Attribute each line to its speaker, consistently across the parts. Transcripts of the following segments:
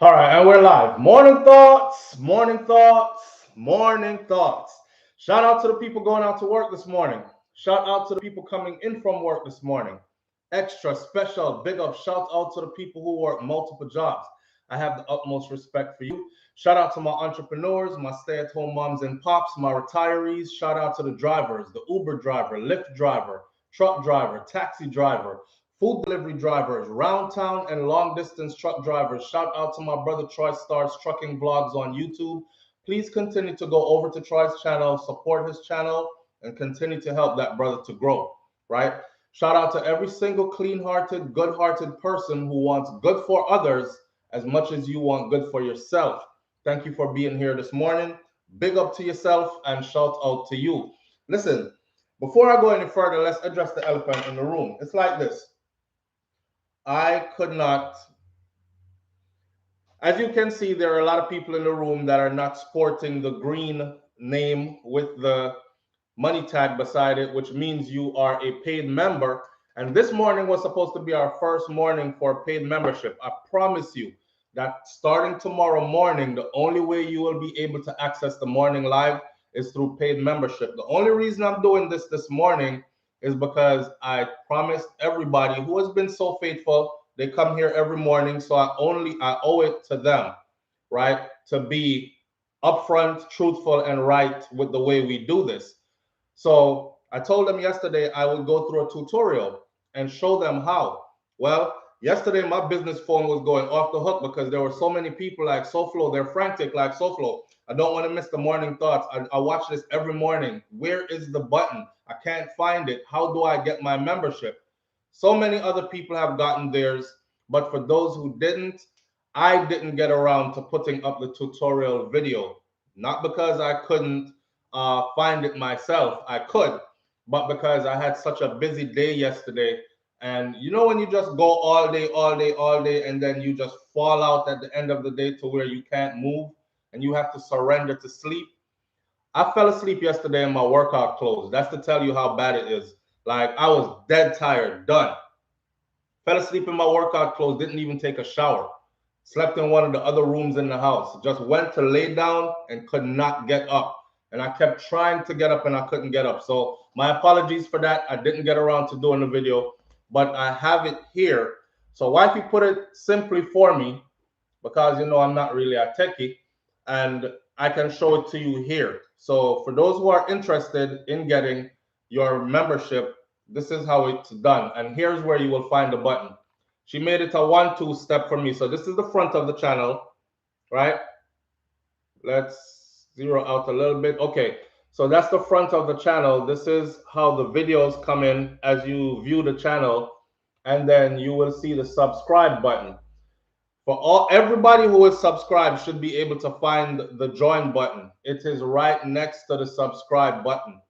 Speaker 1: All right, and we're live. Morning thoughts, morning thoughts, morning thoughts. Shout out to the people going out to work this morning. Shout out to the people coming in from work this morning. Extra special big up shout out to the people who work multiple jobs. I have the utmost respect for you. Shout out to my entrepreneurs, my stay at home moms and pops, my retirees. Shout out to the drivers, the Uber driver, Lyft driver, truck driver, taxi driver, food delivery drivers, round town and long distance truck drivers. Shout out to my brother Troy Stars Trucking Vlogs on YouTube. Please continue to go over to Troy's channel, support his channel, and continue to help that brother to grow, right? Shout out to every single clean hearted, good hearted person who wants good for others as much as you want good for yourself. Thank you for being here this morning. Big up to yourself and shout out to you. Listen, before I go any further, let's address the elephant in the room. It's like this. I could not, as you can see, there are a lot of people in the room that are not sporting the green name with the money tag beside it, which means you are a paid member. And this morning was supposed to be our first morning for paid membership. I promise you that starting tomorrow morning, the only way you will be able to access the morning live is through paid membership. The only reason I'm doing this morning is because I promised everybody who has been so faithful. They come here every morning, so I owe it to them, right, to be upfront, truthful, and right with the way we do this. So I told them yesterday I would go through a tutorial and show them how. Well, yesterday my business phone was going off the hook because there were so many people like SoFlo. They're frantic like SoFlo. I don't want to miss the morning thoughts. I watch this every morning. Where is the button? I can't find it. How do I get my membership? So many other people have gotten theirs, but for those who didn't, I didn't get around to putting up the tutorial video. Not because I couldn't find it myself. I could, but because I had such a busy day yesterday. And you know, when you just go all day, all day, all day, and then you just fall out at the end of the day to where you can't move and you have to surrender to sleep. I fell asleep yesterday in my workout clothes. That's to tell you how bad it is. Like, I was dead tired, done. Fell asleep in my workout clothes, didn't even take a shower. Slept in one of the other rooms in the house. Just went to lay down and could not get up. And I kept trying to get up and I couldn't get up. So my apologies for that. I didn't get around to doing the video, but I have it here. So wifey put it simply for me because you know I'm not really a techie, and I can show it to you here. So for those who are interested in getting your membership, this is how it's done. And here's where you will find the button. She made it a 1-2 step for me. So this is the front of the channel, right? Let's zero out a little bit. Okay, so that's the front of the channel. This is how the videos come in as you view the channel, and then you will see the subscribe button. For everybody who is subscribed should be able to find the join button. It is right next to the subscribe button.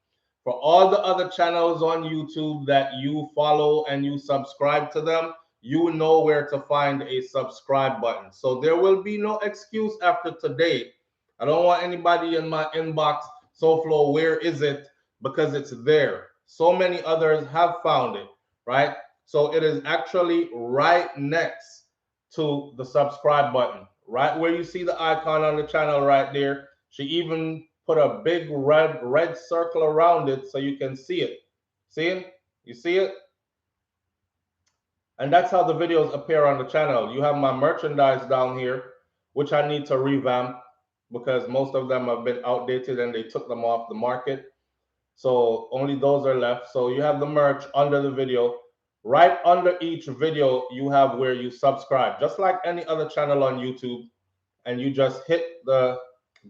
Speaker 1: For all the other channels on YouTube that you follow and you subscribe to them, you know where to find a subscribe button. So there will be no excuse after today. I don't want anybody in my inbox, SoFlo, where is it? Because it's there. So many others have found it, right? So it is actually right next to the subscribe button, right where you see the icon on the channel right there. She even put a big red circle around it so you can see it. See it? You see it? And that's how the videos appear on the channel. You have my merchandise down here, which I need to revamp because most of them have been outdated and they took them off the market. So only those are left. So you have the merch under the video. Right under each video, you have where you subscribe, just like any other channel on YouTube. And you just hit the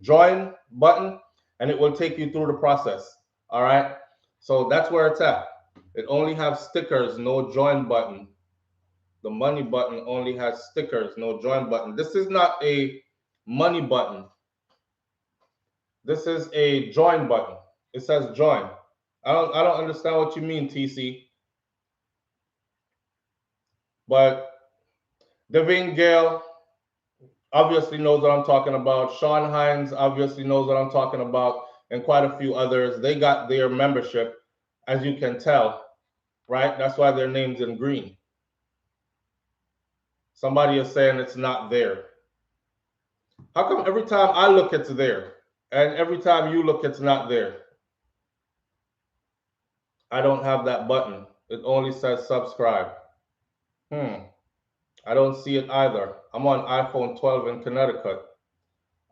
Speaker 1: join button and it will take you through the process. All right. So that's where it's at. It only has stickers, no join button. The money button only has stickers, no join button. This is not a money button. This is a join button. It says join. I don't understand what you mean, TC. But Devin Gale obviously knows what I'm talking about. Sean Hines obviously knows what I'm talking about, and quite a few others. They got their membership, as you can tell, right? That's why their name's in green. Somebody is saying it's not there. How come every time I look it's there, and every time you look it's not there? I don't have that button. It only says subscribe. Hmm. I don't see it either. I'm on iPhone 12 in Connecticut.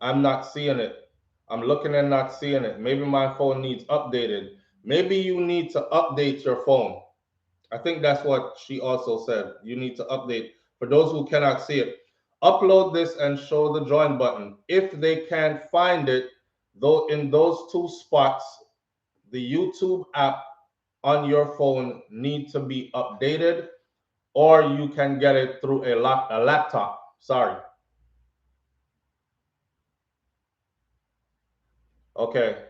Speaker 1: I'm not seeing it. I'm looking and not seeing it. Maybe my phone needs updated. Maybe you need to update your phone. I think that's what she also said. You need to update. For those who cannot see it, upload this and show the join button. If they can't find it, though, in those two spots, the YouTube app on your phone need to be updated, or you can get it through a laptop. Sorry. Okay.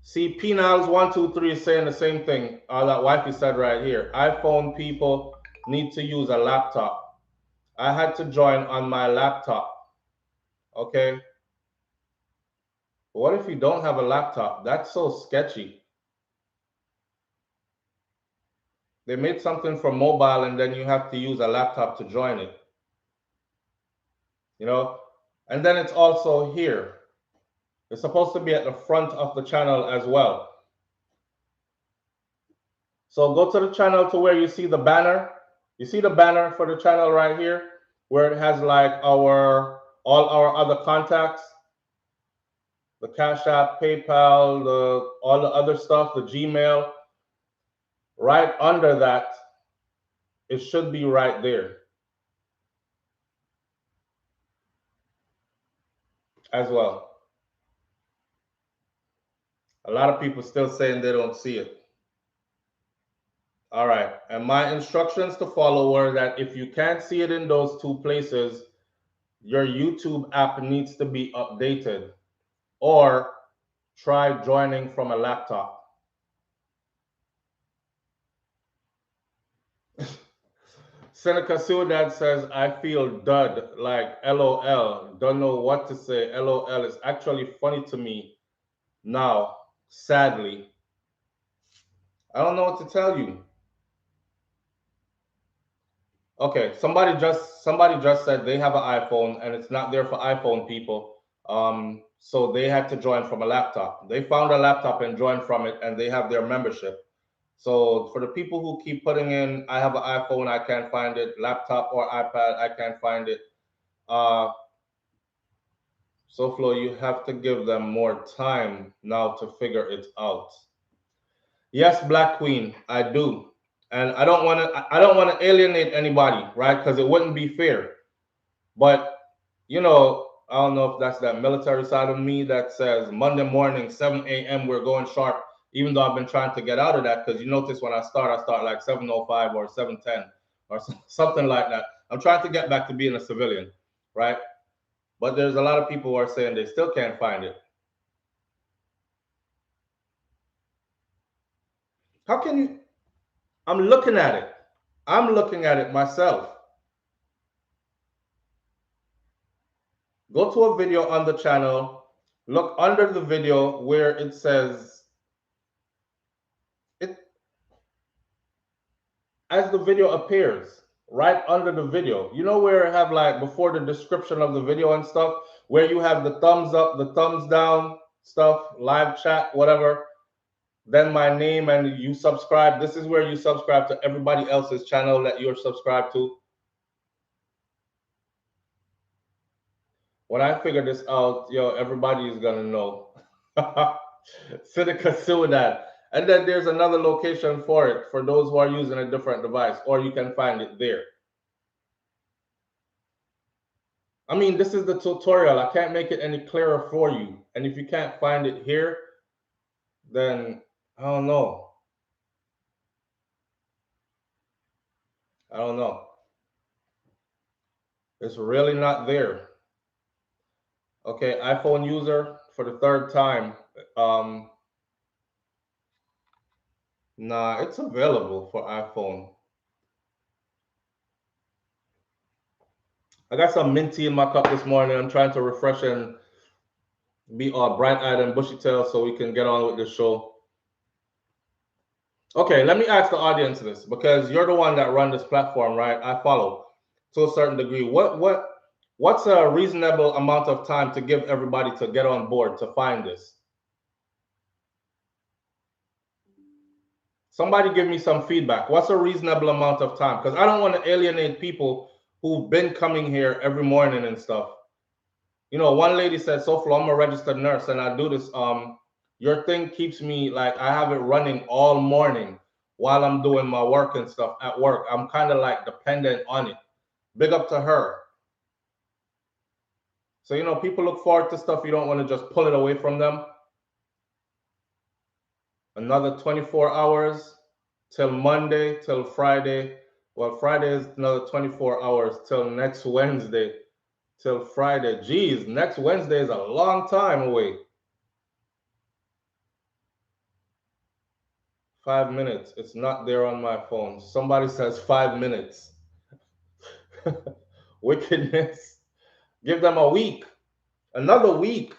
Speaker 1: See, Pnals123 is saying the same thing that wifey said right here. iPhone people need to use a laptop. I had to join on my laptop. Okay. What if you don't have a laptop? That's so sketchy. They made something for mobile and then you have to use a laptop to join it. You know? And then it's also here. It's supposed to be at the front of the channel as well. So go to the channel to where you see the banner. You see the banner for the channel right here, where it has like all our other contacts, the Cash App, PayPal, all the other stuff, the Gmail. Right under that, it should be right there as well. A lot of people still saying they don't see it. All right. And my instructions to follow were that if you can't see it in those two places, your YouTube app needs to be updated, or try joining from a laptop. Seneca Sudan says, I feel dud, like LOL. Don't know what to say. LOL is actually funny to me now, sadly. I don't know what to tell you. Okay, somebody just said they have an iPhone and it's not there for iPhone people. So they had to join from a laptop. They found a laptop and joined from it, and they have their membership. So for the people who keep putting in, I have an iPhone, I can't find it, laptop or iPad, I can't find it. SoFlo, you have to give them more time now to figure it out. Yes, Black Queen, I do. And I don't want to alienate anybody, right? Because it wouldn't be fair. But I don't know if that's that military side of me that says Monday morning, 7 a.m. we're going sharp, even though I've been trying to get out of that, because you notice when I start like 7:05 or 7:10 or something like that. I'm trying to get back to being a civilian, right? But there's a lot of people who are saying they still can't find it. How can you? I'm looking at it. I'm looking at it myself. Go to a video on the channel. Look under the video where it says it as the video appears. Right under the video. You know where I have like before the description of the video and stuff, where you have the thumbs up, the thumbs down stuff, live chat, whatever. Then my name and you subscribe. This is where you subscribe to everybody else's channel that you're subscribed to. When I figure this out, everybody is gonna know. Sinica Sudan. And then there's another location for it for those who are using a different device, or you can find it there. I mean, this is the tutorial. I can't make it any clearer for you. And if you can't find it here, then I don't know. I don't know. It's really not there. Okay, iPhone user for the third time. Nah, it's available for iPhone. I got some minty in my cup this morning. I'm trying to refresh and be all bright-eyed and bushy-tailed so we can get on with the show. Okay, let me ask the audience this, because you're the one that run this platform, right? I follow to a certain degree. What What's a reasonable amount of time to give everybody to get on board to find this? Somebody give me some feedback. What's a reasonable amount of time? Because I don't want to alienate people who've been coming here every morning and stuff. You know, one lady said, "Soflo, I'm a registered nurse and I do this. Your thing keeps me like I have it running all morning while I'm doing my work and stuff at work. I'm kind of like dependent on it." Big up to her. So, you know, people look forward to stuff. You don't want to just pull it away from them. Another 24 hours till Monday, till Friday. Well, Friday is another 24 hours till next Wednesday, till Friday. Geez, next Wednesday is a long time away. 5 minutes. It's not there on my phone. Somebody says 5 minutes. Wickedness. Give them a week. Another week.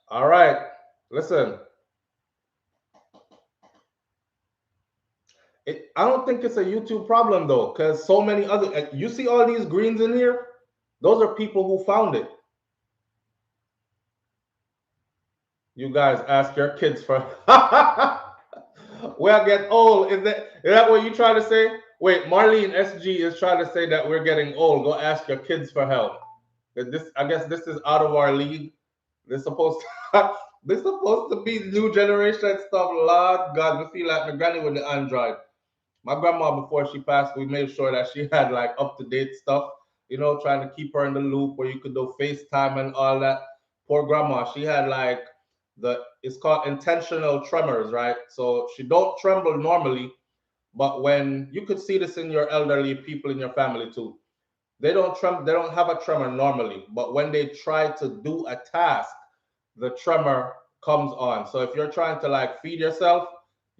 Speaker 1: All right. Listen, I don't think it's a YouTube problem though, because so many other, you see all these greens in here? Those are people who found it. You guys ask your kids for. We'll get old. Is that what you trying to say? Wait, Marlene SG is trying to say that we're getting old. Go ask your kids for help. I guess this is out of our league. They're supposed to, they're supposed to be new generation stuff. Lord God, we feel like my granny with the Android. My grandma, before she passed, we made sure that she had like up to date stuff, you know, trying to keep her in the loop where you could do FaceTime and all that. Poor grandma, she had like it's called intentional tremors, right? So she don't tremble normally, but when you could see this in your elderly people in your family too, they don't have a tremor normally, but when they try to do a task, the tremor comes on. So if you're trying to like feed yourself,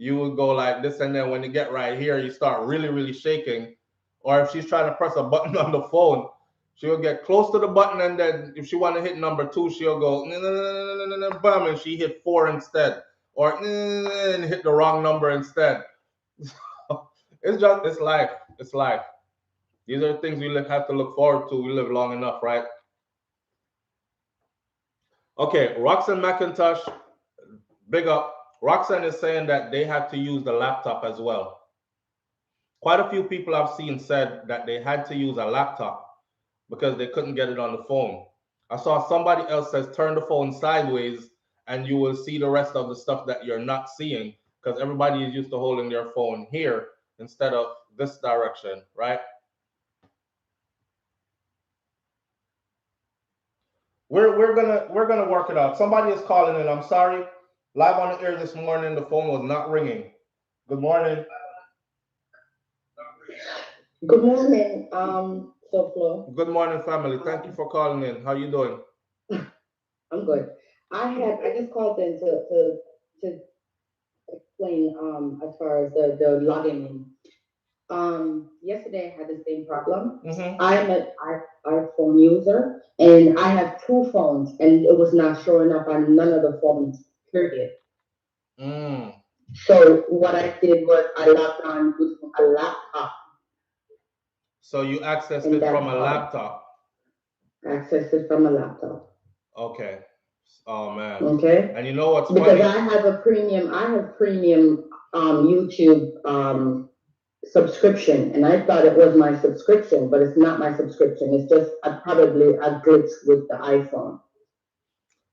Speaker 1: you will go like this, and then when you get right here, you start really, really shaking. Or if she's trying to press a button on the phone, she'll get close to the button, and then if she want to hit number two, she'll go bam, and she hit four instead, or and hit the wrong number instead. It's life. It's life. These are things we have to look forward to. We live long enough, right? Okay, Roxanne McIntosh, big up. Roxanne is saying that they had to use the laptop as well. Quite a few people I've seen said that they had to use a laptop because they couldn't get it on the phone. I saw somebody else says turn the phone sideways and you will see the rest of the stuff that you're not seeing because everybody is used to holding their phone here instead of this direction, right? We're gonna work it out. Somebody is calling in. I'm sorry. Live on the air this morning, the phone was not ringing. Good morning.
Speaker 2: Good morning, Soflo.
Speaker 1: Good morning, family. Thank you for calling in. How you doing?
Speaker 2: I'm good. I just called in to explain as far as the logging in. Yesterday I had the same problem.
Speaker 1: Mm-hmm.
Speaker 2: I am an iPhone user and I have two phones and it was not showing up on none of the phones. Period.
Speaker 1: Mm.
Speaker 2: So what I did was I logged on using a laptop
Speaker 1: So you accessed
Speaker 2: and
Speaker 1: it from
Speaker 2: that's
Speaker 1: a
Speaker 2: how
Speaker 1: laptop.
Speaker 2: I accessed it from a laptop.
Speaker 1: Okay. Oh man.
Speaker 2: Okay,
Speaker 1: And you know what's
Speaker 2: because
Speaker 1: funny?
Speaker 2: I have premium YouTube subscription, and I thought it was my subscription, but it's not my subscription. It's just probably a glitch with the iPhone.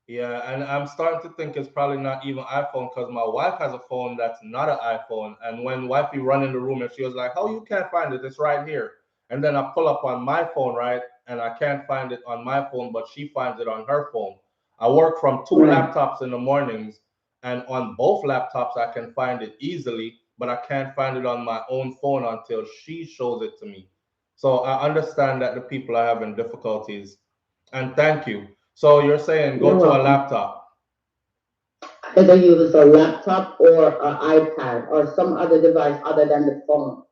Speaker 1: Yeah, and I'm starting to think it's probably not even iPhone because my wife has a phone that's not an iPhone. And when wifey run in the room and she was like, "Oh, you can't find it. It's right here." And then I pull up on my phone, right? And I can't find it on my phone, but she finds it on her phone. I work from two
Speaker 2: Right.
Speaker 1: laptops in the mornings, and on both laptops I can find it easily, but I can't find it on my own phone until she shows it to me. So I understand that the people are having difficulties. And thank you. So you're saying
Speaker 2: You're
Speaker 1: go to a
Speaker 2: welcome.
Speaker 1: laptop.
Speaker 2: Either use a laptop or an iPad or some other device other than the phone.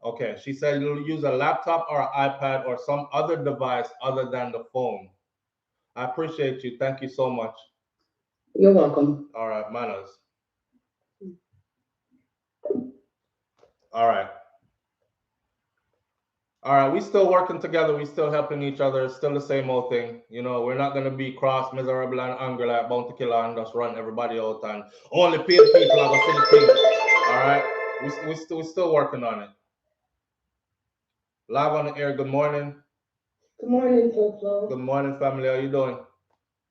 Speaker 1: Okay. She said you'll use a laptop or an iPad or some other device other than the phone. I appreciate you. Thank you so much.
Speaker 2: You're welcome.
Speaker 1: All right, manners. All right. All right, we still working together. We still helping each other. It's still the same old thing. You know, we're not gonna be cross, miserable, and angry like Bounty Killer and just run everybody out and only paid people are gonna see the thing. All right, we still working on it. Live on the air. Good morning.
Speaker 2: Good morning,
Speaker 1: Good
Speaker 2: Flo.
Speaker 1: morning, family. How you doing?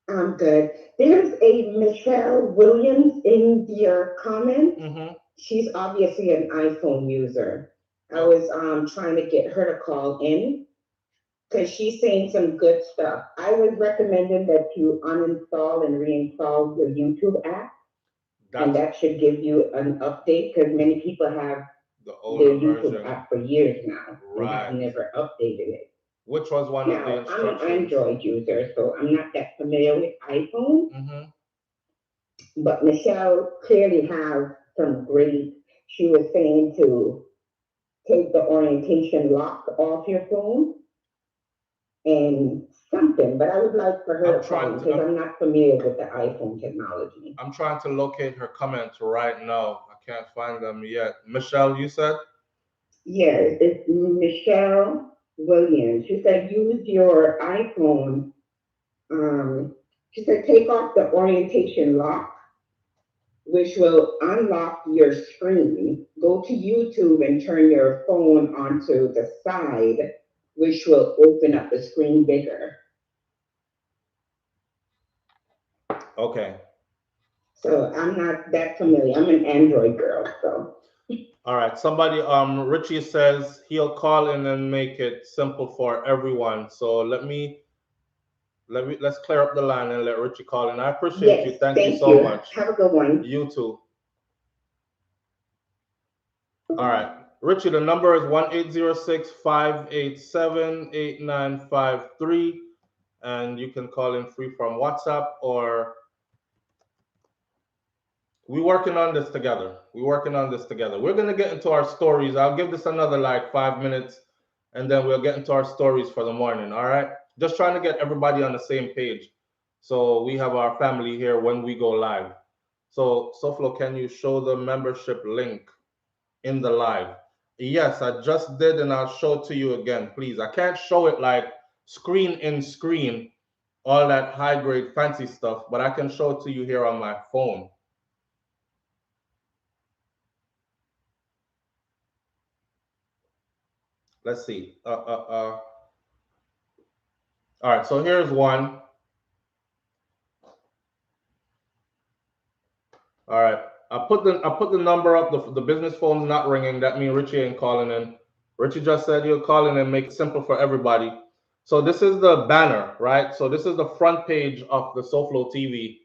Speaker 2: I'm good. There's a Michelle Williams in your comment.
Speaker 1: Mm-hmm.
Speaker 2: She's obviously an iPhone user. I
Speaker 1: Oh,
Speaker 2: was trying to get her to call in because she's saying some good stuff. I was recommending that you uninstall and reinstall the YouTube app, and
Speaker 1: that's
Speaker 2: that should give you an update because many people have
Speaker 1: the
Speaker 2: their
Speaker 1: older
Speaker 2: YouTube
Speaker 1: version.
Speaker 2: app for years now and have
Speaker 1: Right.
Speaker 2: never updated it.
Speaker 1: Which was one of the
Speaker 2: Now, I'm an
Speaker 1: instructions.
Speaker 2: Android user, so I'm not that familiar with iPhone,
Speaker 1: Mm-hmm.
Speaker 2: but Michelle clearly has some great. She was saying to take the orientation lock off your phone and something, but I would like for her
Speaker 1: I'm
Speaker 2: to call
Speaker 1: trying
Speaker 2: in
Speaker 1: to.
Speaker 2: because I'm not familiar with the iPhone technology.
Speaker 1: I'm trying to locate her comments right now. I can't find them yet. Michelle, you said?
Speaker 2: Yes, it's Michelle Williams. She said use your iPhone. She said take off the orientation lock, which will unlock your screen. Go to YouTube and turn your phone onto the side, which will open up the screen bigger.
Speaker 1: Okay.
Speaker 2: So I'm not that familiar. I'm an Android girl, so
Speaker 1: All right. Somebody, Richie says he'll call in and make it simple for everyone. So let's clear up the line and let Richie call in. I appreciate you.
Speaker 2: yes,
Speaker 1: Thank you
Speaker 2: thank
Speaker 1: so
Speaker 2: you.
Speaker 1: much.
Speaker 2: Have a good one.
Speaker 1: You too. All right. Richie, the number is 1-806-587-8953. And you can call in free from WhatsApp or we working on this together. We working on this together. We're gonna get into our stories. I'll give this another like 5 minutes, and then we'll get into our stories for the morning. All right. Just trying to get everybody on the same page, so we have our family here when we go live. So, Soflo, can you show the membership link in the live? Yes, I just did, and I'll show it to you again, please. I can't show it like screen in screen, all that high grade fancy stuff, but I can show it to you here on my phone. Let's see. All right, so here's one. All right, I put the number up. The business phone's not ringing. That means Richie ain't calling in. Richie just said he'll call in and make it simple for everybody. So this is the banner, right? So this is the front page of the SoFlo TV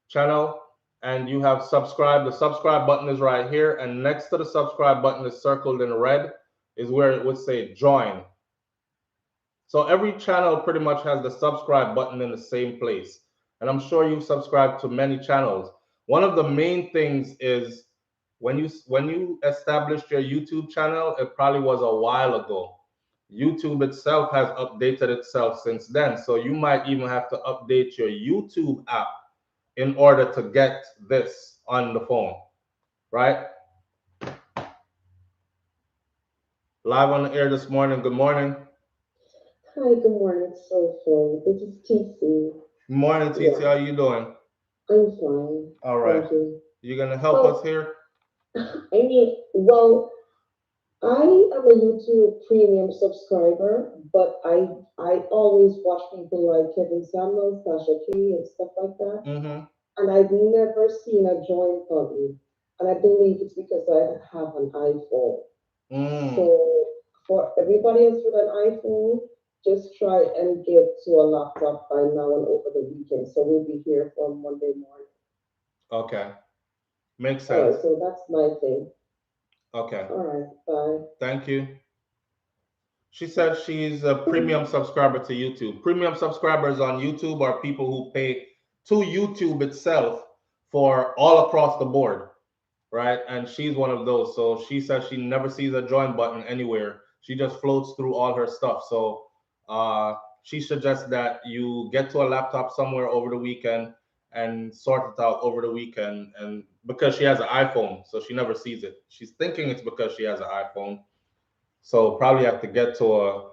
Speaker 1: channel, and you have subscribe. The subscribe button is right here, and next to the subscribe button is circled in red, is where it would say join. So every channel pretty much has the subscribe button in the same place. And I'm sure you've subscribed to many channels. One of the main things is when you established your YouTube channel, it probably was a while ago. YouTube itself has updated itself since then. So you might even have to update your YouTube app in order to get this on the phone, right? Live on the air this morning. Good morning.
Speaker 3: Hi, good morning, Soulful. This is TC.
Speaker 1: Morning, TT.
Speaker 3: Yeah,
Speaker 1: How you doing?
Speaker 3: I'm fine.
Speaker 1: All right.
Speaker 3: Thank you.
Speaker 1: You gonna help us
Speaker 3: Well,
Speaker 1: here?
Speaker 3: I mean, well, I am a YouTube premium subscriber, but I always watch people like Kevin Samuels, Sasha K, and stuff like that,
Speaker 1: Mm-hmm.
Speaker 3: and I've never seen a join button, and I believe it's because I have an iPhone.
Speaker 1: Mm.
Speaker 3: So for everybody else with an iPhone, just try and get to a laptop by now and over the weekend. So we'll be here for Monday morning.
Speaker 1: Okay. Makes
Speaker 3: All
Speaker 1: sense.
Speaker 3: right, so that's my thing.
Speaker 1: Okay.
Speaker 3: All right, bye.
Speaker 1: Thank you. She said she's a premium subscriber to YouTube. Premium subscribers on YouTube are people who pay to YouTube itself for all across the board, right? And she's one of those. So she says she never sees a join button anywhere. She just floats through all her stuff. So she suggests that you get to a laptop somewhere over the weekend and sort it out over the weekend. And because she has an iPhone, so she never sees it. She's thinking it's because she has an iPhone. So probably have to get to a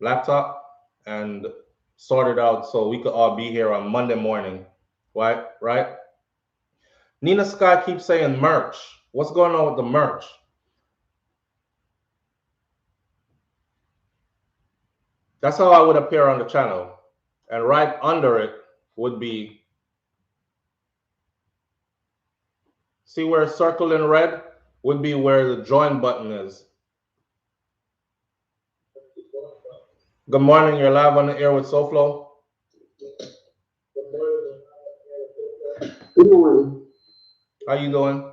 Speaker 1: laptop and sort it out so we could all be here on Monday morning. Right? Right? Nina Sky keeps saying merch. What's going on with the merch? That's how I would appear on the channel. And right under it would be, see where it's circled in red? Would be where the join button is. Good morning, you're live on the air with SoFlo.
Speaker 4: Good morning.
Speaker 1: How you doing?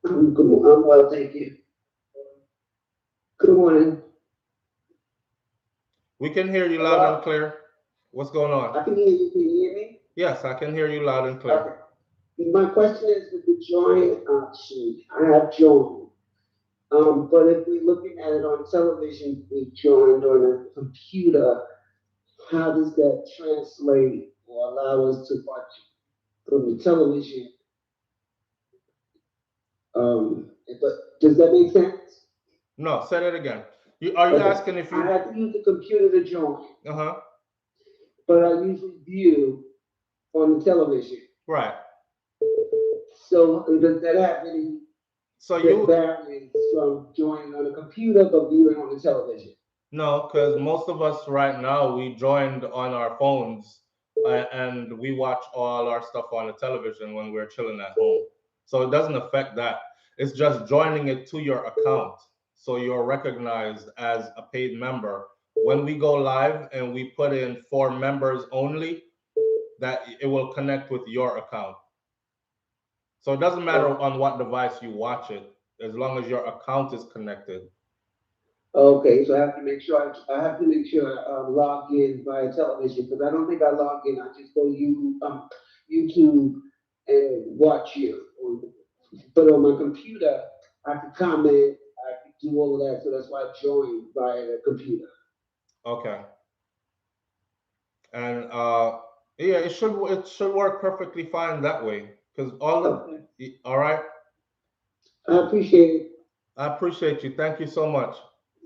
Speaker 4: I'm well, thank you. Good morning.
Speaker 1: We can hear you loud and clear. What's going on?
Speaker 4: I can hear you. Can you hear me?
Speaker 1: Yes, I can hear you loud and clear.
Speaker 4: Okay. My question is with the join option. I have joined. But if we're looking at it on television, we joined on a computer. How does that translate or allow us to watch from the television? But does that make sense?
Speaker 1: No, say that again. Are you asking if
Speaker 4: I
Speaker 1: you?
Speaker 4: have to use the computer to join,
Speaker 1: Uh-huh.
Speaker 4: but I usually view on the television.
Speaker 1: Right.
Speaker 4: So does that have any
Speaker 1: So you
Speaker 4: barriers from joining on a computer but viewing on the television?
Speaker 1: no, because most of us right now we joined on our phones and we watch all our stuff on the television when we're chilling at home. So it doesn't affect that. It's just joining it to your account. So you're recognized as a paid member. When we go live and we put in for members only, that it will connect with your account. So it doesn't matter on what device you watch it, as long as your account is connected.
Speaker 4: Okay, so I have to make sure I log in via television because I don't think I log in. I just go YouTube and watch you. But on my computer, I can comment, I can do all of that. So that's why I joined via the computer.
Speaker 1: Okay. And yeah, it should work perfectly fine that way. Because all right.
Speaker 4: I appreciate it.
Speaker 1: I appreciate you. Thank you so much.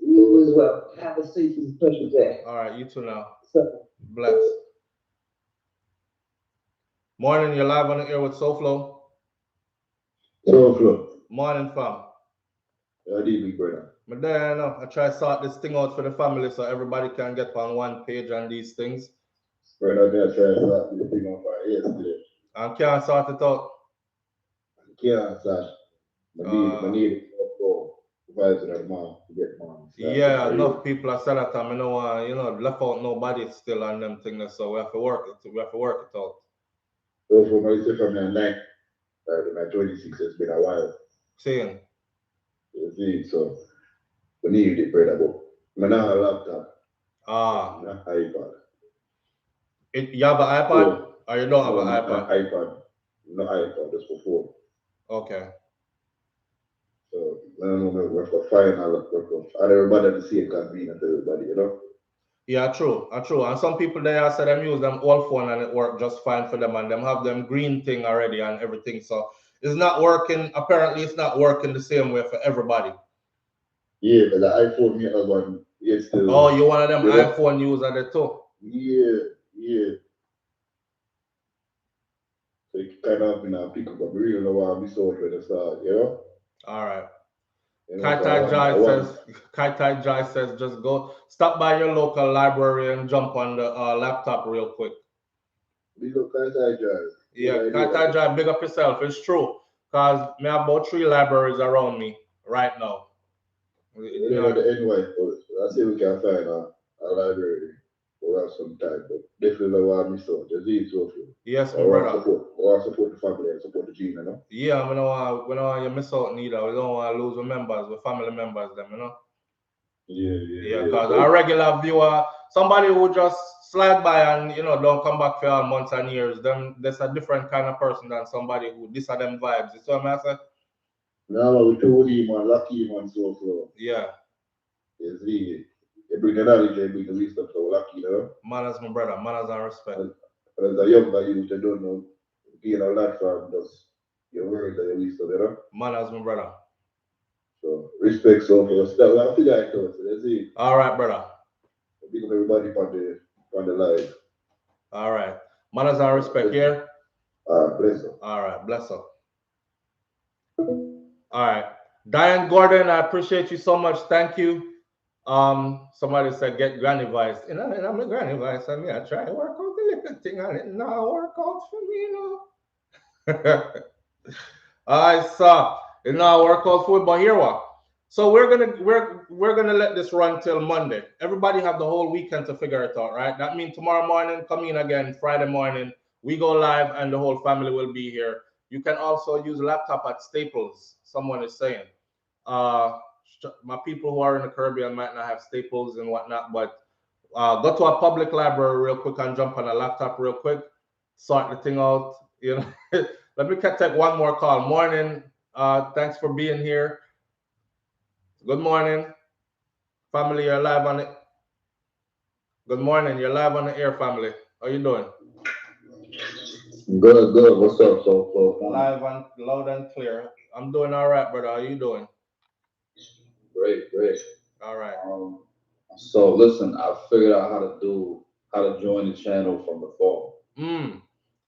Speaker 4: You as well. Have a safe and special day.
Speaker 1: All right, you too now.
Speaker 4: So,
Speaker 1: Bless. Morning, you're live on the air with SoFlo.
Speaker 5: SoFlo.
Speaker 1: Morning, fam.
Speaker 5: Good evening, brother.
Speaker 1: But then I try to sort this thing out for the family so everybody can get on one page on these things.
Speaker 5: Brother, I tried to start this thing on fire yesterday.
Speaker 1: And can't sort it out.
Speaker 5: I can't, Sash. I need it for supervisor of the mom to get mom.
Speaker 1: Yeah, enough people are said that time. I know, left out nobody still on them things, so we have to work it. We have to work it out.
Speaker 5: So for myself, I'm at 9. My 26, it's been a while.
Speaker 1: Saying.
Speaker 5: You see, so we need it, brother. But I don't have a laptop. Not iPad.
Speaker 1: You have an iPad? Or you don't have an iPad?
Speaker 5: Not iPad. No iPad, just for phone.
Speaker 1: Okay.
Speaker 5: So I don't know, we're for final, and everybody to see it convenient to everybody, you know?
Speaker 1: Yeah, true. True. And some people they say them use them old phone and it work just fine for them and them have them green thing already and everything. So it's not working. Apparently it's not working the same way for everybody.
Speaker 5: Yeah, but the iPhone me has one. It's still.
Speaker 1: Oh, you one of them iPhone user there too?
Speaker 5: Yeah. So you kind of pick up, but we really know why we saw it for the start, you know?
Speaker 1: All right.
Speaker 5: You know,
Speaker 1: Kai Tai Jai says, just go stop by your local library and jump on the laptop real quick.
Speaker 5: Big up Kai Tai Jai.
Speaker 1: Yeah, Kai Tai Jai, big up yourself. It's true. Because I have about 3 libraries around me right now.
Speaker 5: You know, the NY, I say we can find a library or have some time, but definitely why we saw it. Just eat so few.
Speaker 1: Yes, my brother.
Speaker 5: Support the family and support the gene, you know?
Speaker 1: Yeah, we don't want you miss out neither. We don't want to lose the members, the family members, them, you know?
Speaker 5: Yeah.
Speaker 1: Because our regular viewer, somebody who just slide by and, don't come back for all months and years, them, that's a different kind of person than somebody who, these are them vibes. You see what I'm saying?
Speaker 5: No, we told him and lucky him and so.
Speaker 1: Yeah.
Speaker 5: You see, you bring the knowledge, you bring the wisdom, so lucky, you know?
Speaker 1: Manners, my brother. Manners and respect.
Speaker 5: But as a younger youth, you don't know, gain a lot from just your words and your wisdom, you know?
Speaker 1: Manners, my brother.
Speaker 5: So respect so for us. I feel like so that's it.
Speaker 1: All right, brother.
Speaker 5: Big up everybody on the live.
Speaker 1: All right. Manners and respect, yeah?
Speaker 5: Bless them.
Speaker 1: All right, bless up. All right. Diane Gordon, I appreciate you so much. Thank you. Somebody said get granny vice. You know, and I'm a granny vice. I mean, I try to work out the little thing and it not work out for me, you know. I saw it not work out for me, but here what? So we're gonna let this run till Monday. Everybody have the whole weekend to figure it out, right? That means tomorrow morning, come in again, Friday morning, we go live and the whole family will be here. You can also use a laptop at Staples, someone is saying. Uh, my people who are in the Caribbean might not have Staples and whatnot, but go to a public library real quick and jump on a laptop real quick, sort the thing out. You know, let me take one more call. Morning. Thanks for being here. Good morning, family. You're live on it. Good morning. You're live on the air, family. How you doing?
Speaker 5: Good, good. What's up, so
Speaker 1: Live and loud and clear. I'm doing all right, brother. How you doing?
Speaker 5: Great, great.
Speaker 1: All right.
Speaker 5: So listen, I figured out how to join the channel from the phone.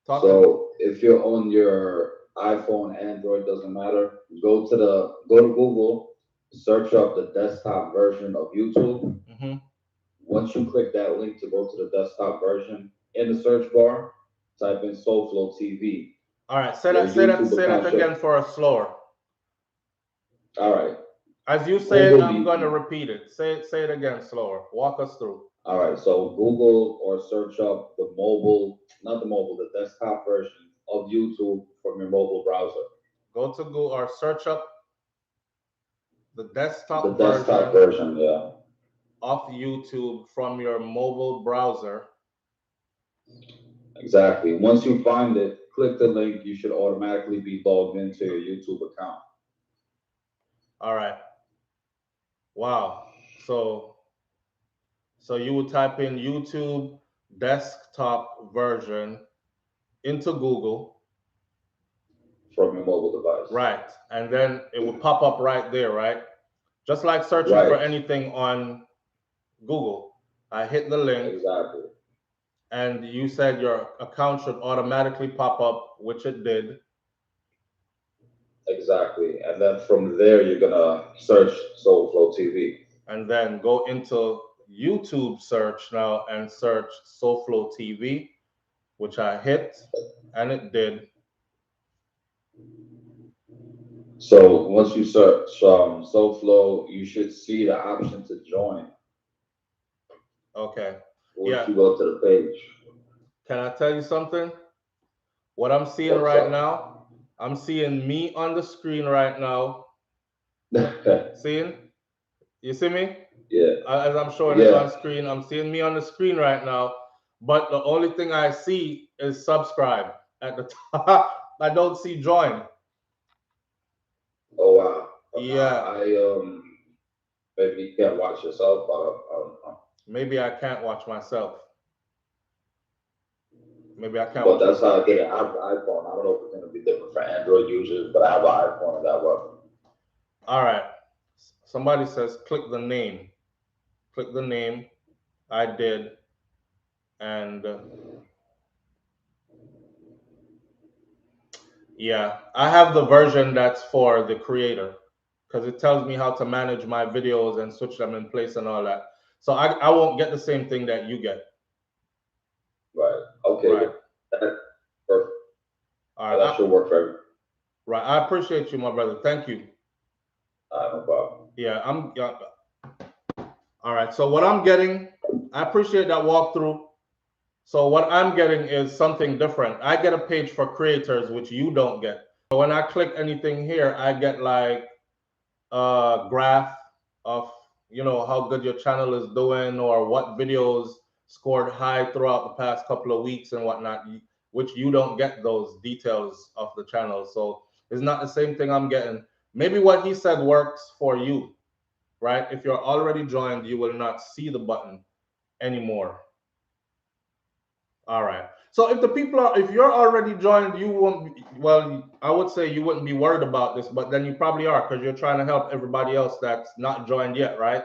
Speaker 5: So if you're on your iPhone, Android, doesn't matter. Go to Google, search up the desktop version of YouTube.
Speaker 1: Mm-hmm.
Speaker 5: Once you click that link to go to the desktop version, in the search bar, type in SoulFlow TV.
Speaker 1: All right. Say that again for us slower.
Speaker 5: All right.
Speaker 1: As you say it, I'm going to repeat it. Say it again slower. Walk us through.
Speaker 5: All right. So Google or search up the desktop version of YouTube from your mobile browser.
Speaker 1: Go to Google or search up the desktop
Speaker 5: version, yeah,
Speaker 1: of YouTube from your mobile browser.
Speaker 5: Exactly. Once you find it, click the link. You should automatically be logged into your YouTube account.
Speaker 1: All right. Wow. So you would type in YouTube desktop version into Google
Speaker 5: from your mobile device.
Speaker 1: Right. And then it will pop up right there, right? Just like searching for anything on Google. I hit the link.
Speaker 5: Exactly.
Speaker 1: And you said your account should automatically pop up, which it did.
Speaker 5: Exactly. And then from there, you're going to search SoulFlow TV.
Speaker 1: And then go into YouTube search now and search SoulFlow TV, which I hit, and it did.
Speaker 5: So once you search SoulFlow, you should see the option to join.
Speaker 1: Okay.
Speaker 5: Once you go to the page.
Speaker 1: Can I tell you something? What I'm seeing now, I'm seeing me on the screen right now. Seeing? You see me?
Speaker 5: Yeah.
Speaker 1: As I'm showing it on screen, I'm seeing me on the screen right now. But the only thing I see is subscribe at the top. I don't see join.
Speaker 5: Oh wow.
Speaker 1: Yeah.
Speaker 5: I maybe you can't watch yourself.
Speaker 1: Maybe I can't watch myself. Maybe I can't.
Speaker 5: But that's how I get it. I have an iPhone. I don't know if it's gonna be different for Android users, but I have an iPhone and that works.
Speaker 1: All right. Somebody says click the name. Click the name. I did. And yeah, I have the version that's for the creator because it tells me how to manage my videos and switch them in place and all that. So I won't get the same thing that you get.
Speaker 5: Right. Okay.
Speaker 1: Right.
Speaker 5: That's perfect.
Speaker 1: All right.
Speaker 5: That should work for everyone.
Speaker 1: Right. I appreciate you, my brother. Thank you.
Speaker 5: No problem.
Speaker 1: Yeah, all right. So what I'm getting, I appreciate that walkthrough. So what I'm getting is something different. I get a page for creators, which you don't get. So when I click anything here, I get like a graph of, how good your channel is doing or what videos scored high throughout the past couple of weeks and whatnot, which you don't get those details of the channel. So it's not the same thing I'm getting. Maybe what he said works for you, right? If you're already joined, you will not see the button anymore. All right. So if the people are, if you're already joined, you won't be, well, I would say you wouldn't be worried about this, but then you probably are because you're trying to help everybody else that's not joined yet, right?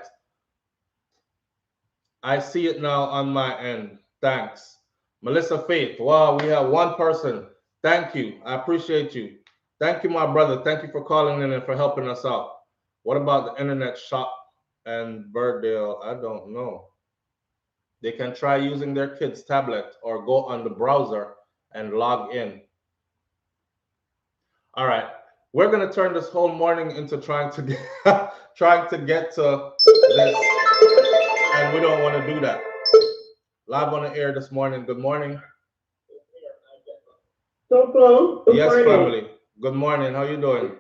Speaker 1: I see it now on my end. Thanks. Melissa Faith. Wow, we have one person. Thank you. I appreciate you. Thank you, my brother. Thank you for calling in and for helping us out. What about the internet shop and Birddale? I don't know. They can try using their kid's tablet or go on the browser and log in. All right. We're gonna turn this whole morning into trying to get trying to get to this, and we don't want to do that. Live on the air this morning. Good morning.
Speaker 6: So close.
Speaker 1: Yes, family. Good morning. How you doing?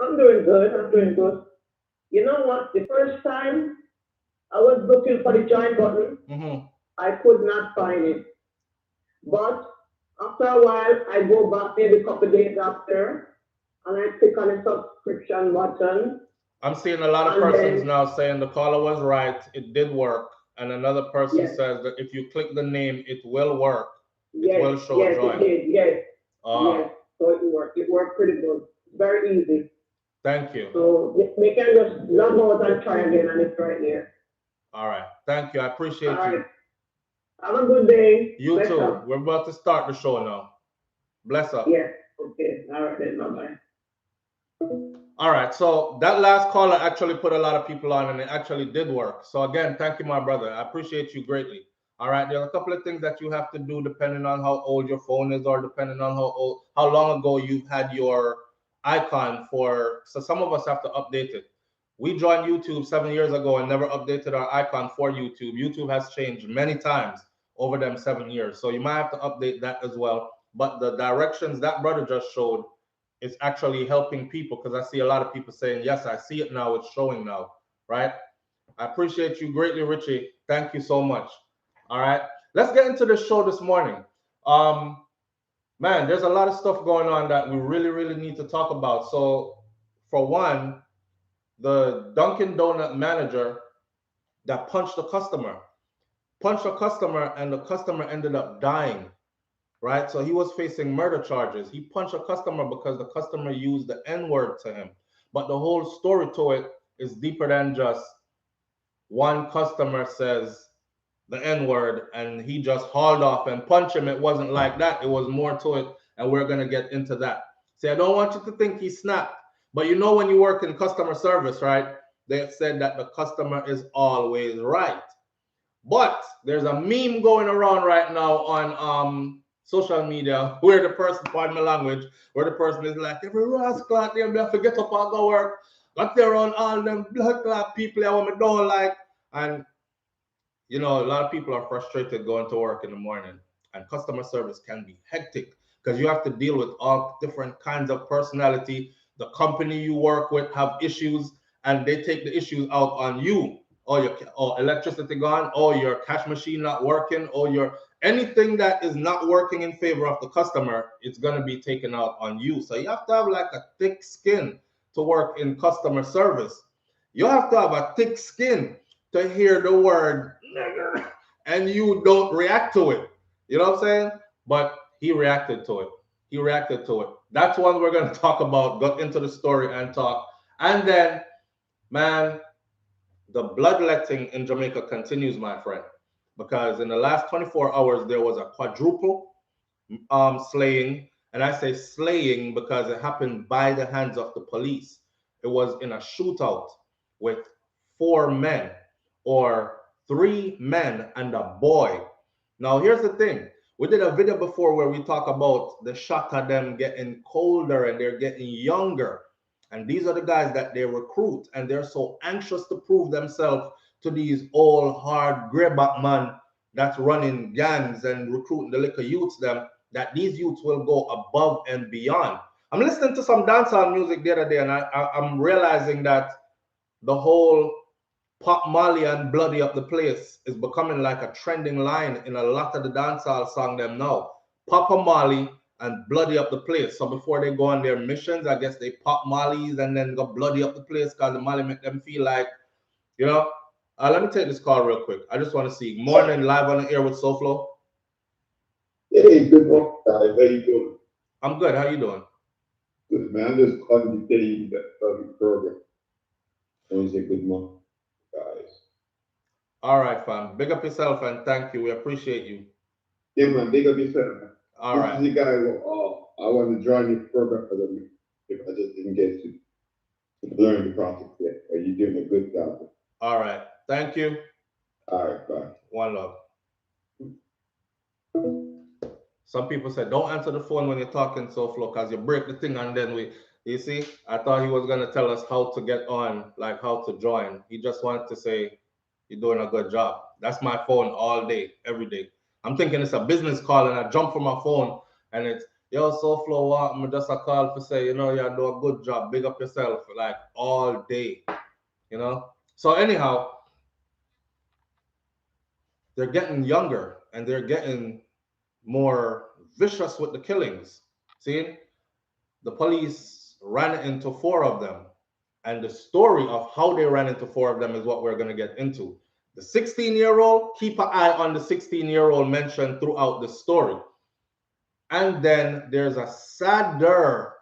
Speaker 6: I'm doing good. I'm doing good. You know what? The first time I was looking for the join button, I could not find it. But after a while, I go back maybe a couple days after, and I click on the subscription button.
Speaker 1: I'm seeing a lot of persons now saying the caller was right. It did work. And another person says that if you click the name, it will work. It will show join.
Speaker 6: It did. Yes. Yes. So it worked. It worked pretty good. Very easy.
Speaker 1: Thank you.
Speaker 6: So they can just log out and try again, and it's right there.
Speaker 1: All right. Thank you. I appreciate you.
Speaker 6: Have a good day.
Speaker 1: You Bless too. Up. We're about to start the show now. Bless up.
Speaker 6: Yes. Okay. All right then. Bye-bye.
Speaker 1: All right. So that last caller actually put a lot of people on, and it actually did work. So again, thank you, my brother. I appreciate you greatly. All right. There are a couple of things that you have to do depending on how old your phone is, or depending on how long ago you've had your icon for. So some of us have to update it. We joined YouTube 7 years ago and never updated our icon for YouTube. YouTube has changed many times over them 7 years. So you might have to update that as well. But the directions that brother just showed is actually helping people, because I see a lot of people saying, yes, I see it now. It's showing now, right? I appreciate you greatly, Richie. Thank you so much. All right. Let's get into the show this morning. Man, there's a lot of stuff going on that we really, really need to talk about. So for one, the Dunkin' Donut manager that punched a customer, and the customer ended up dying, right? So he was facing murder charges. He punched a customer because the customer used the N-word to him. But the whole story to it is deeper than just one customer says the N-word and he just hauled off and punched him. It wasn't like that. It was more to it, and we're going to get into that. See, I don't want you to think he snapped. But you know, when you work in customer service, right, they said that the customer is always right. But there's a meme going around right now on social media where the person, pardon my language, where the person is like, every rascal out there, I forget up and go work, got there on all them blood clot people I want me don't like. And, you know, a lot of people are frustrated going to work in the morning, and customer service can be hectic because you have to deal with all different kinds of personality. The company you work with have issues, and they take the issues out on you, or your electricity gone, or your cash machine not working, or your anything that is not working in favor of the customer, it's going to be taken out on you. So you have to have like a thick skin to work in customer service. You have to have a thick skin to hear the word nigger and you don't react to it. You know what I'm saying? But he reacted to it. He reacted to it. That's one we're going to talk about, got into the story and talk. And then, man, the bloodletting in Jamaica continues, my friend, because in the last 24 hours, there was a quadruple slaying. And I say slaying because it happened by the hands of the police. It was in a shootout with 4 men, or 3 men and a boy. Now, here's the thing. We did a video before where we talk about the shot of them getting colder and they're getting younger. And these are the guys that they recruit, and they're so anxious to prove themselves to these old, hard, greyback man that's running gangs and recruiting the little youths them, that these youths will go above and beyond. I'm listening to some dancehall music the other day, and I'm realizing that the whole Pop Molly and Bloody Up the Place is becoming like a trending line in a lot of the dancehall song them now. Papa Molly and Bloody Up the Place. So before they go on their missions, I guess they pop Mollies and then go bloody up the place because the Molly make them feel like, you know. Let me take this call real quick. I just want to see. Morning, live on the air with SoFlo.
Speaker 7: Hey, good morning, guys. How you doing?
Speaker 1: I'm good. How you doing?
Speaker 7: Good, man. I'm just calling to tell you that program. I want to say good morning, guys.
Speaker 1: All right, fam. Big up yourself and thank you. We appreciate you.
Speaker 7: Yeah, man. Big up yourself, man.
Speaker 1: All
Speaker 7: This
Speaker 1: right.
Speaker 7: is the guy who I want to join your program for them if I just didn't get to learn the process yet. Are you doing a good job?
Speaker 1: All right. Thank you.
Speaker 7: All right, bye.
Speaker 1: One love. Some people said, don't answer the phone when you're talking so slow because you break the thing and then you see, I thought he was going to tell us how to get on, like how to join. He just wanted to say, you're doing a good job. That's my phone all day, every day. I'm thinking it's a business call and I jump from my phone and it's, yo, so flow, what? I'm just a call for say, you do a good job. Big up yourself, like all day, So anyhow, they're getting younger and they're getting more vicious with the killings. See, the police ran into 4 of them, and the story of how they ran into 4 of them is what we're going to get into. The 16-year-old, keep an eye on the 16-year-old mentioned throughout the story. And then there's a sadder,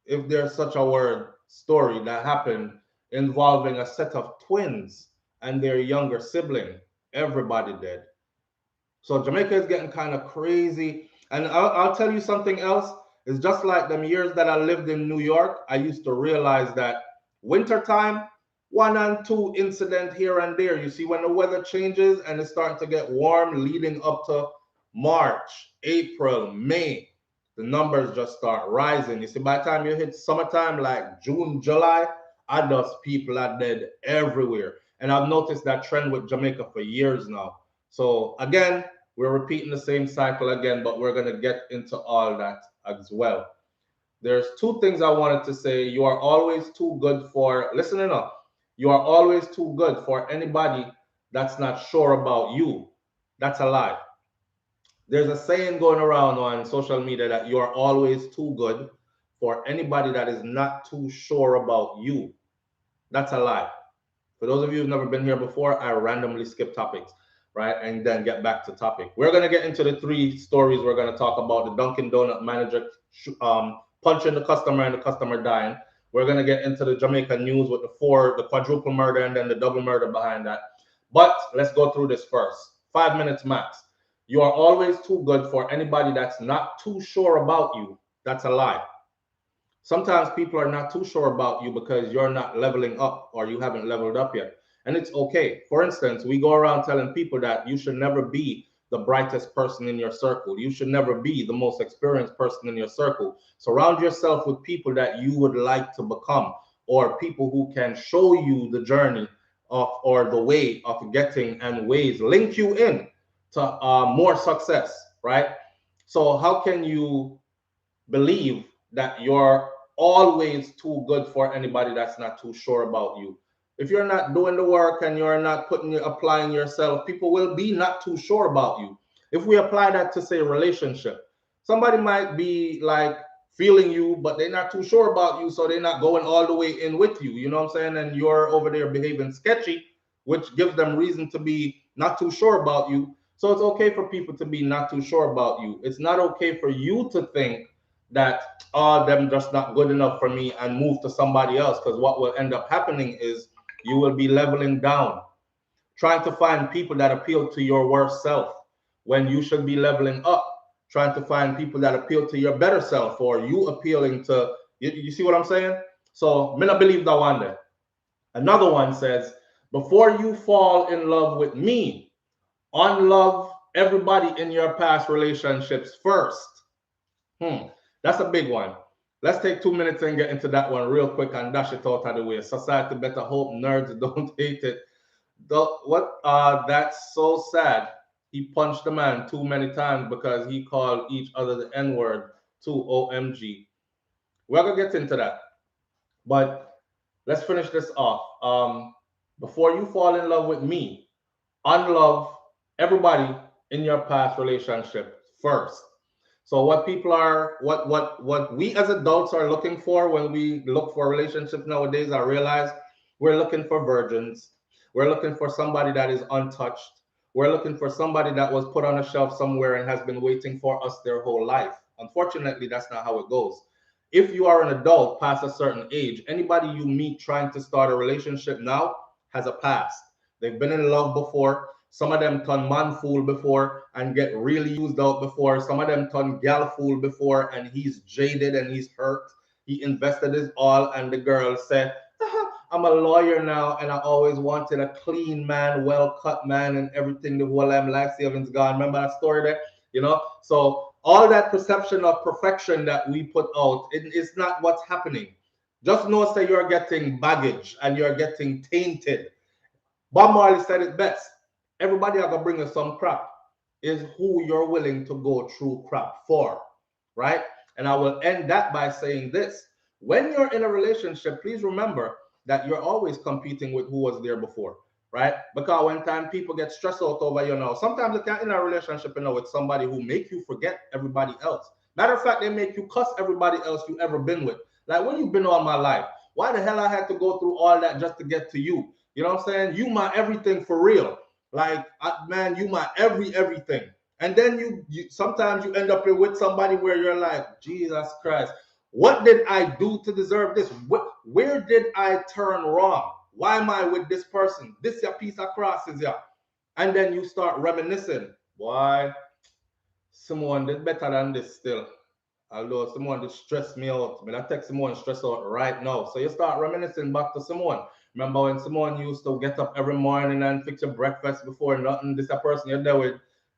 Speaker 1: if there's such a word, story that happened involving a set of twins and their younger sibling. Everybody dead. So Jamaica is getting kind of crazy. And I'll tell you something else. It's just like them years that I lived in New York, I used to realize that wintertime, 1 and 2 incident here and there. You see, when the weather changes and it's starting to get warm leading up to March, April, May, the numbers just start rising. You see, by the time you hit summertime, like June, July, adults, people are dead everywhere. And I've noticed that trend with Jamaica for years now. So again, we're repeating the same cycle again, but we're going to get into all that as well. There's 2 things I wanted to say. You are always too good for, listening up, you are always too good for anybody that's not sure about you. That's a lie. There's a saying going around on social media that you are always too good for anybody that is not too sure about you. That's a lie. For those of you who've never been here before, I randomly skip topics, right? And then get back to topic. We're going to get into the 3 stories we're going to talk about. The Dunkin' Donut manager punching the customer and the customer dying. We're going to get into the Jamaica news with the quadruple murder and then the double murder behind that. But let's go through this first. 5 minutes max. You are always too good for anybody that's not too sure about you. That's a lie. Sometimes people are not too sure about you because you're not leveling up or you haven't leveled up yet. And it's okay. For instance, we go around telling people that you should never be the brightest person in your circle. You should never be the most experienced person in your circle. Surround yourself with people that you would like to become, or people who can show you the journey of or the way of getting and ways, link you in to more success, right? So how can you believe that you're always too good for anybody that's not too sure about you? If you're not doing the work and you're not applying yourself, people will be not too sure about you. If we apply that to, say, a relationship, somebody might be like feeling you, but they're not too sure about you, so they're not going all the way in with you. You know what I'm saying? And you're over there behaving sketchy, which gives them reason to be not too sure about you. So it's okay for people to be not too sure about you. It's not okay for you to think that them just not good enough for me and move to somebody else, because what will end up happening is you will be leveling down, trying to find people that appeal to your worst self when you should be leveling up, trying to find people that appeal to your better self, or you appealing to you see what I'm saying? So me not believe that one there. Another one says, before you fall in love with me, unlove everybody in your past relationships first. That's a big one. Let's take 2 minutes and get into that one real quick and dash it out of the way. Society better hope nerds don't hate it. That's so sad. He punched the man too many times because he called each other the N-word. Too OMG. We're gonna get into that. But let's finish this off. Before you fall in love with me, unlove everybody in your past relationship first. So what people are, what we as adults are looking for when we look for relationships nowadays, I realize we're looking for virgins. We're looking for somebody that is untouched. We're looking for somebody that was put on a shelf somewhere and has been waiting for us their whole life. Unfortunately, that's not how it goes. If you are an adult past a certain age, anybody you meet trying to start a relationship now has a past. They've been in love before. Some of them turn man fool before and get really used out before. Some of them turn gal fool before and he's jaded and he's hurt. He invested his all and the girl said, I'm a lawyer now and I always wanted a clean man, well-cut man and everything. The whole life savings gone. Remember that story there? You know? So all that perception of perfection that we put out, it's not what's happening. Just know that you're getting baggage and you're getting tainted. Bob Marley said it best. Everybody are gonna bring us some crap. Is who you're willing to go through crap for, right? And I will end that by saying this. When you're in a relationship, please remember that you're always competing with who was there before, right? Because when time people get stressed out over you now, sometimes you can't in a relationship, you know, with somebody who make you forget everybody else. Matter of fact, they make you cuss everybody else you ever been with. Like, when you've been all my life, why the hell I had to go through all that just to get to you? You know what I'm saying? You my everything for real. Like, man, you my everything. And then you sometimes you end up with somebody where you're like, Jesus Christ, what did I do to deserve this? Where did I turn wrong? Why am I with this person? This your piece of cross is ya. And then you start reminiscing. Why? Someone did better than this still. Although someone did stress me out. I text someone stress out right now. So you start reminiscing back to someone. Remember when someone used to get up every morning and fix your breakfast before nothing? This a person you're there with,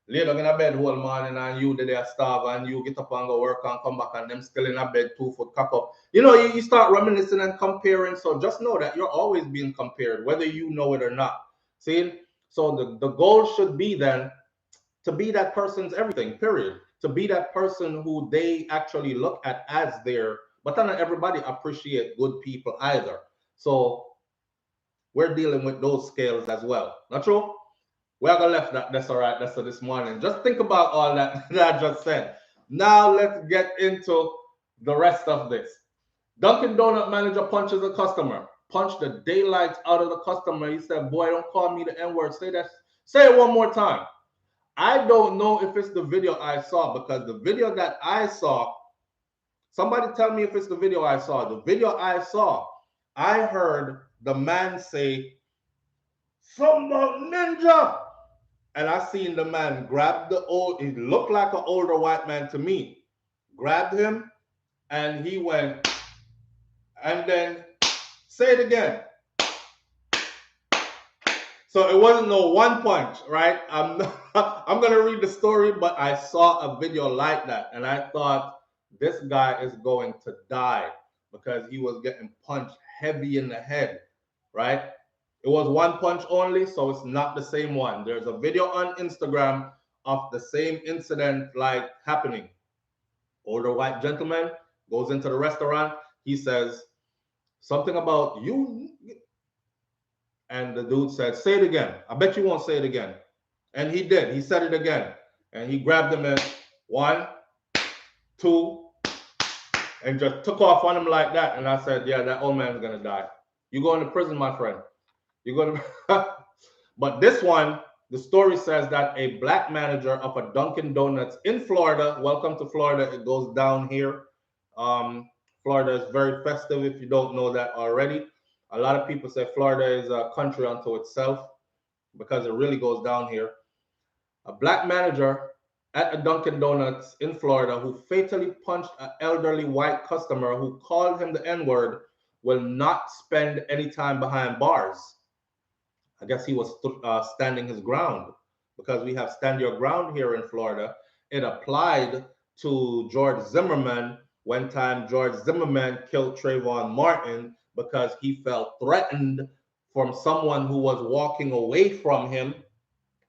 Speaker 1: lay down in a bed whole morning and you there starve and you get up and go work and come back and them still in a bed 2 foot cock up. You know, you start reminiscing and comparing. So just know that you're always being compared, whether you know it or not. See? So the goal should be then to be that person's everything, period. To be that person who they actually look at as their, but not everybody appreciate good people either. So we're dealing with those scales as well. Not true? We are gonna left that. That's all right. That's for this morning. Just think about all that that I just said. Now let's get into the rest of this. Dunkin' Donut manager punches a customer. Punched the daylight out of the customer. He said, "Boy, don't call me the N-word. Say that. Say it one more time." I don't know if it's the video I saw, because the video that I saw, somebody tell me if it's the video I saw. The video I saw, I heard the man say, "Some ninja." And I seen the man grab the old, he looked like an older white man to me, grabbed him, and he went, and then say it again. So it wasn't no one punch, right? I'm going to read the story, but I saw a video like that, and I thought, this guy is going to die because he was getting punched heavy in the head, right? It was one punch only, so it's not the same one. There's a video on Instagram of the same incident like happening. Older white gentleman goes into the restaurant. He says something about you. And the dude said, "Say it again. I bet you won't say it again." And he did. He said it again. And he grabbed him and 1, 2, and just took off on him like that. And I said, yeah, that old man's going to die. You're going to prison, my friend. You're going to. But this one, the story says that a black manager of a Dunkin' Donuts in Florida, welcome to Florida, it goes down here. Florida is very festive if you don't know that already. A lot of people say Florida is a country unto itself because it really goes down here. A black manager at a Dunkin' Donuts in Florida who fatally punched an elderly white customer who called him the N-word will not spend any time behind bars. I guess he was standing his ground, because we have stand your ground here in Florida. It applied to George Zimmerman when time George Zimmerman killed Trayvon Martin because he felt threatened from someone who was walking away from him.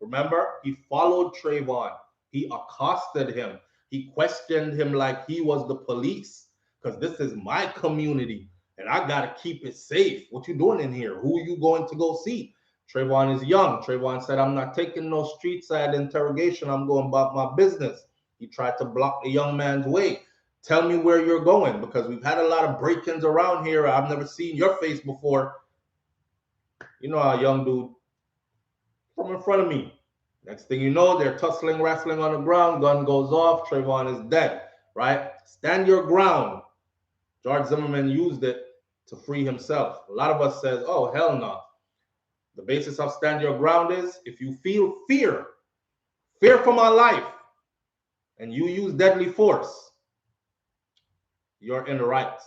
Speaker 1: Remember, he followed Trayvon. He accosted him. He questioned him like he was the police, because this is my community and I got to keep it safe. What you doing in here? Who are you going to go see? Trayvon is young. Trayvon said, "I'm not taking no street side interrogation. I'm going about my business." He tried to block the young man's way. "Tell me where you're going, because we've had a lot of break-ins around here. I've never seen your face before." You know, a young dude from in front of me. Next thing you know, they're tussling, wrestling on the ground. Gun goes off. Trayvon is dead, right? Stand your ground. George Zimmerman used it to free himself. A lot of us says, oh, hell no. The basis of stand your ground is if you feel fear for my life, and you use deadly force, you're in the right.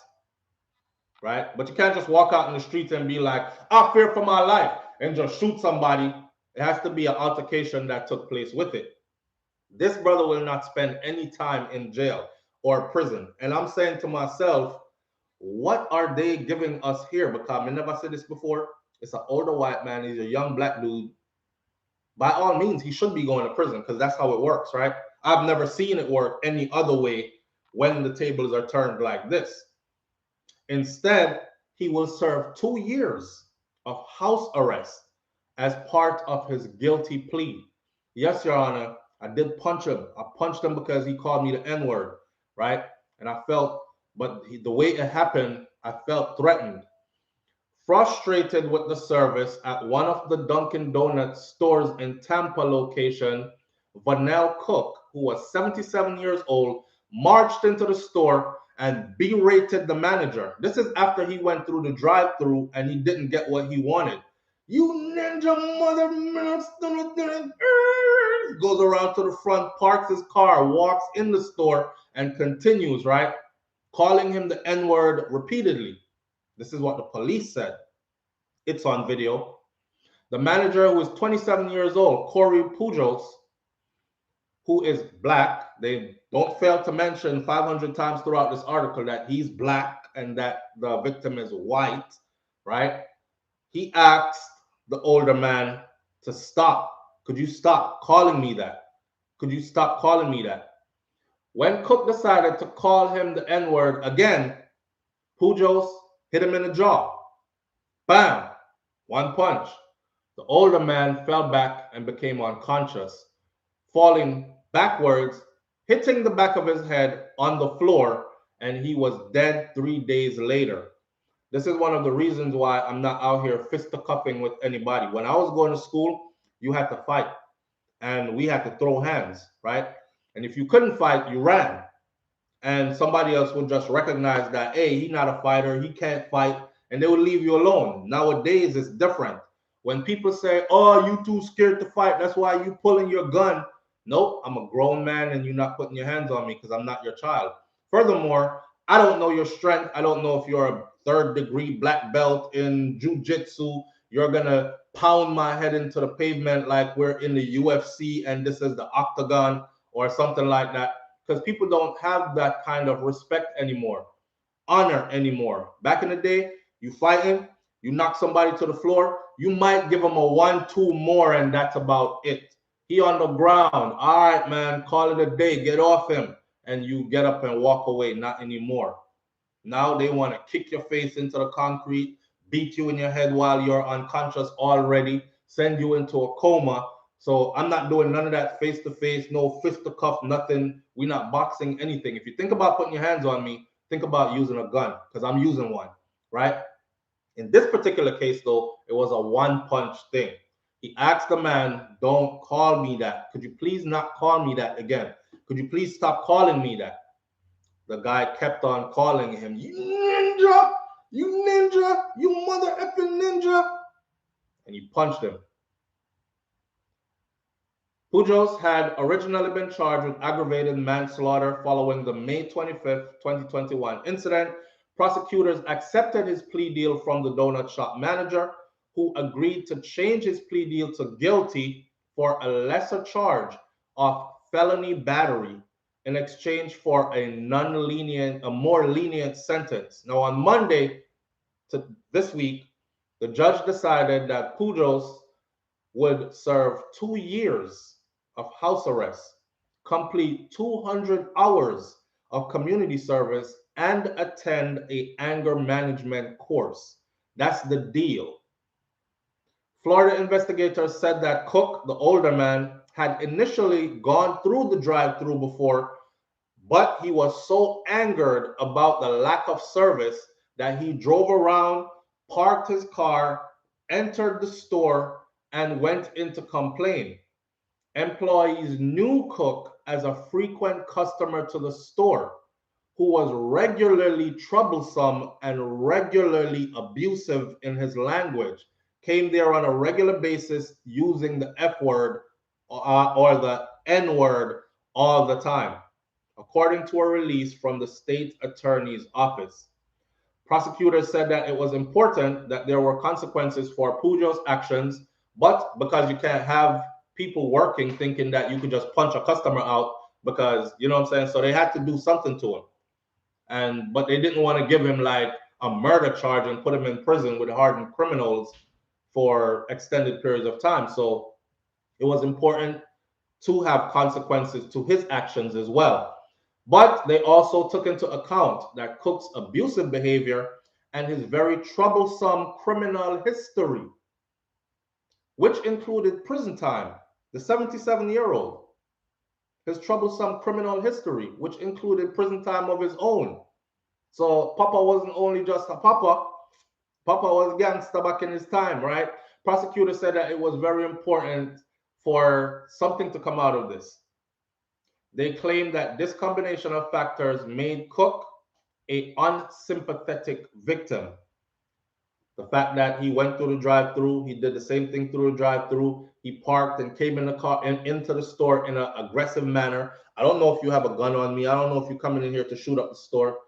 Speaker 1: Right? But you can't just walk out in the streets and be like, I fear for my life, and just shoot somebody. It has to be an altercation that took place with it. This brother will not spend any time in jail or prison. And I'm saying to myself, what are they giving us here? Because I never said this before. It's an older white man. He's a young black dude. By all means, he should be going to prison because that's how it works, right? I've never seen it work any other way when the tables are turned like this. Instead, he will serve 2 years of house arrest as part of his guilty plea. Yes, Your Honor, I did punch him. I punched him because he called me the N-word, right? And I felt, but the way it happened, I felt threatened. Frustrated with the service at one of the Dunkin' Donuts stores in Tampa location, Vanell Cook, who was 77 years old, marched into the store and berated the manager. This is after he went through the drive-thru and he didn't get what he wanted. You ninja mother, goes around to the front, parks his car, walks in the store, and continues, right? Calling him the N-word repeatedly. This is what the police said. It's on video. The manager, who is 27 years old, Corey Pujos, who is black, they don't fail to mention 500 times throughout this article that he's black and that the victim is white, right? He asked the older man to stop. Could you stop calling me that? Could you stop calling me that? When Cook decided to call him the N-word again, Pujos hit him in the jaw. Bam! One punch. The older man fell back and became unconscious, falling backwards, hitting the back of his head on the floor, and he was dead 3 days later. This is one of the reasons why I'm not out here fisticuffing with anybody. When I was going to school, you had to fight, and we had to throw hands, right? And if you couldn't fight, you ran. And somebody else would just recognize that, hey, he's not a fighter, he can't fight, and they would leave you alone. Nowadays, it's different. When people say, oh, you too scared to fight, that's why you pulling your gun. Nope, I'm a grown man and you're not putting your hands on me because I'm not your child. Furthermore, I don't know your strength. I don't know if you're a 3rd degree black belt in jiu-jitsu. You're going to pound my head into the pavement like we're in the UFC and this is the octagon or something like that. Because people don't have that kind of respect anymore, honor anymore. Back in the day, you fighting, you knock somebody to the floor, you might give him a 1-2 more, and that's about it. He on the ground. All right, man, call it a day. Get off him. And you get up and walk away. Not anymore. Now they want to kick your face into the concrete, beat you in your head while you're unconscious already, send you into a coma. So I'm not doing none of that face-to-face, no fist-to-cuff, nothing. We're not boxing anything. If you think about putting your hands on me, think about using a gun because I'm using one, right? In this particular case, though, it was a one-punch thing. He asked the man, don't call me that. Could you please not call me that again? Could you please stop calling me that? The guy kept on calling him, you ninja, you mother effing ninja. And he punched him. Pujos had originally been charged with aggravated manslaughter following the May 25th, 2021 incident. Prosecutors accepted his plea deal from the donut shop manager, who agreed to change his plea deal to guilty for a lesser charge of felony battery in exchange for a more lenient sentence. Now, on Monday this week, the judge decided that Pujos would serve 2 years of house arrest, complete 200 hours of community service, and attend an anger management course. That's the deal. Florida investigators said that Cook, the older man, had initially gone through the drive-thru before, but he was so angered about the lack of service that he drove around, parked his car, entered the store, and went in to complain. employees knew Cook as a frequent customer to the store who was regularly troublesome and regularly abusive in his language, came there on a regular basis using the F word or the N word all the time, according to a release from the state attorney's office. Prosecutors said that it was important that there were consequences for Pujo's actions, but because you can't have people working thinking that you could just punch a customer out because, you know what I'm saying? So they had to do something to him. But they didn't want to give him like a murder charge and put him in prison with hardened criminals for extended periods of time. So it was important to have consequences to his actions as well. But they also took into account that Cook's abusive behavior and his very troublesome criminal history, which included prison time. The 77-year-old, his troublesome criminal history, which included prison time of his own. So Papa wasn't only just a Papa, Papa was a gangster back in his time, right? Prosecutor said that it was very important for something to come out of this. They claimed that this combination of factors made Cook an unsympathetic victim. The fact that he went through the drive-through, he did the same thing through the drive-through. He parked and came in the car and into the store in an aggressive manner. I don't know if you have a gun on me. I don't know if you're coming in here to shoot up the store.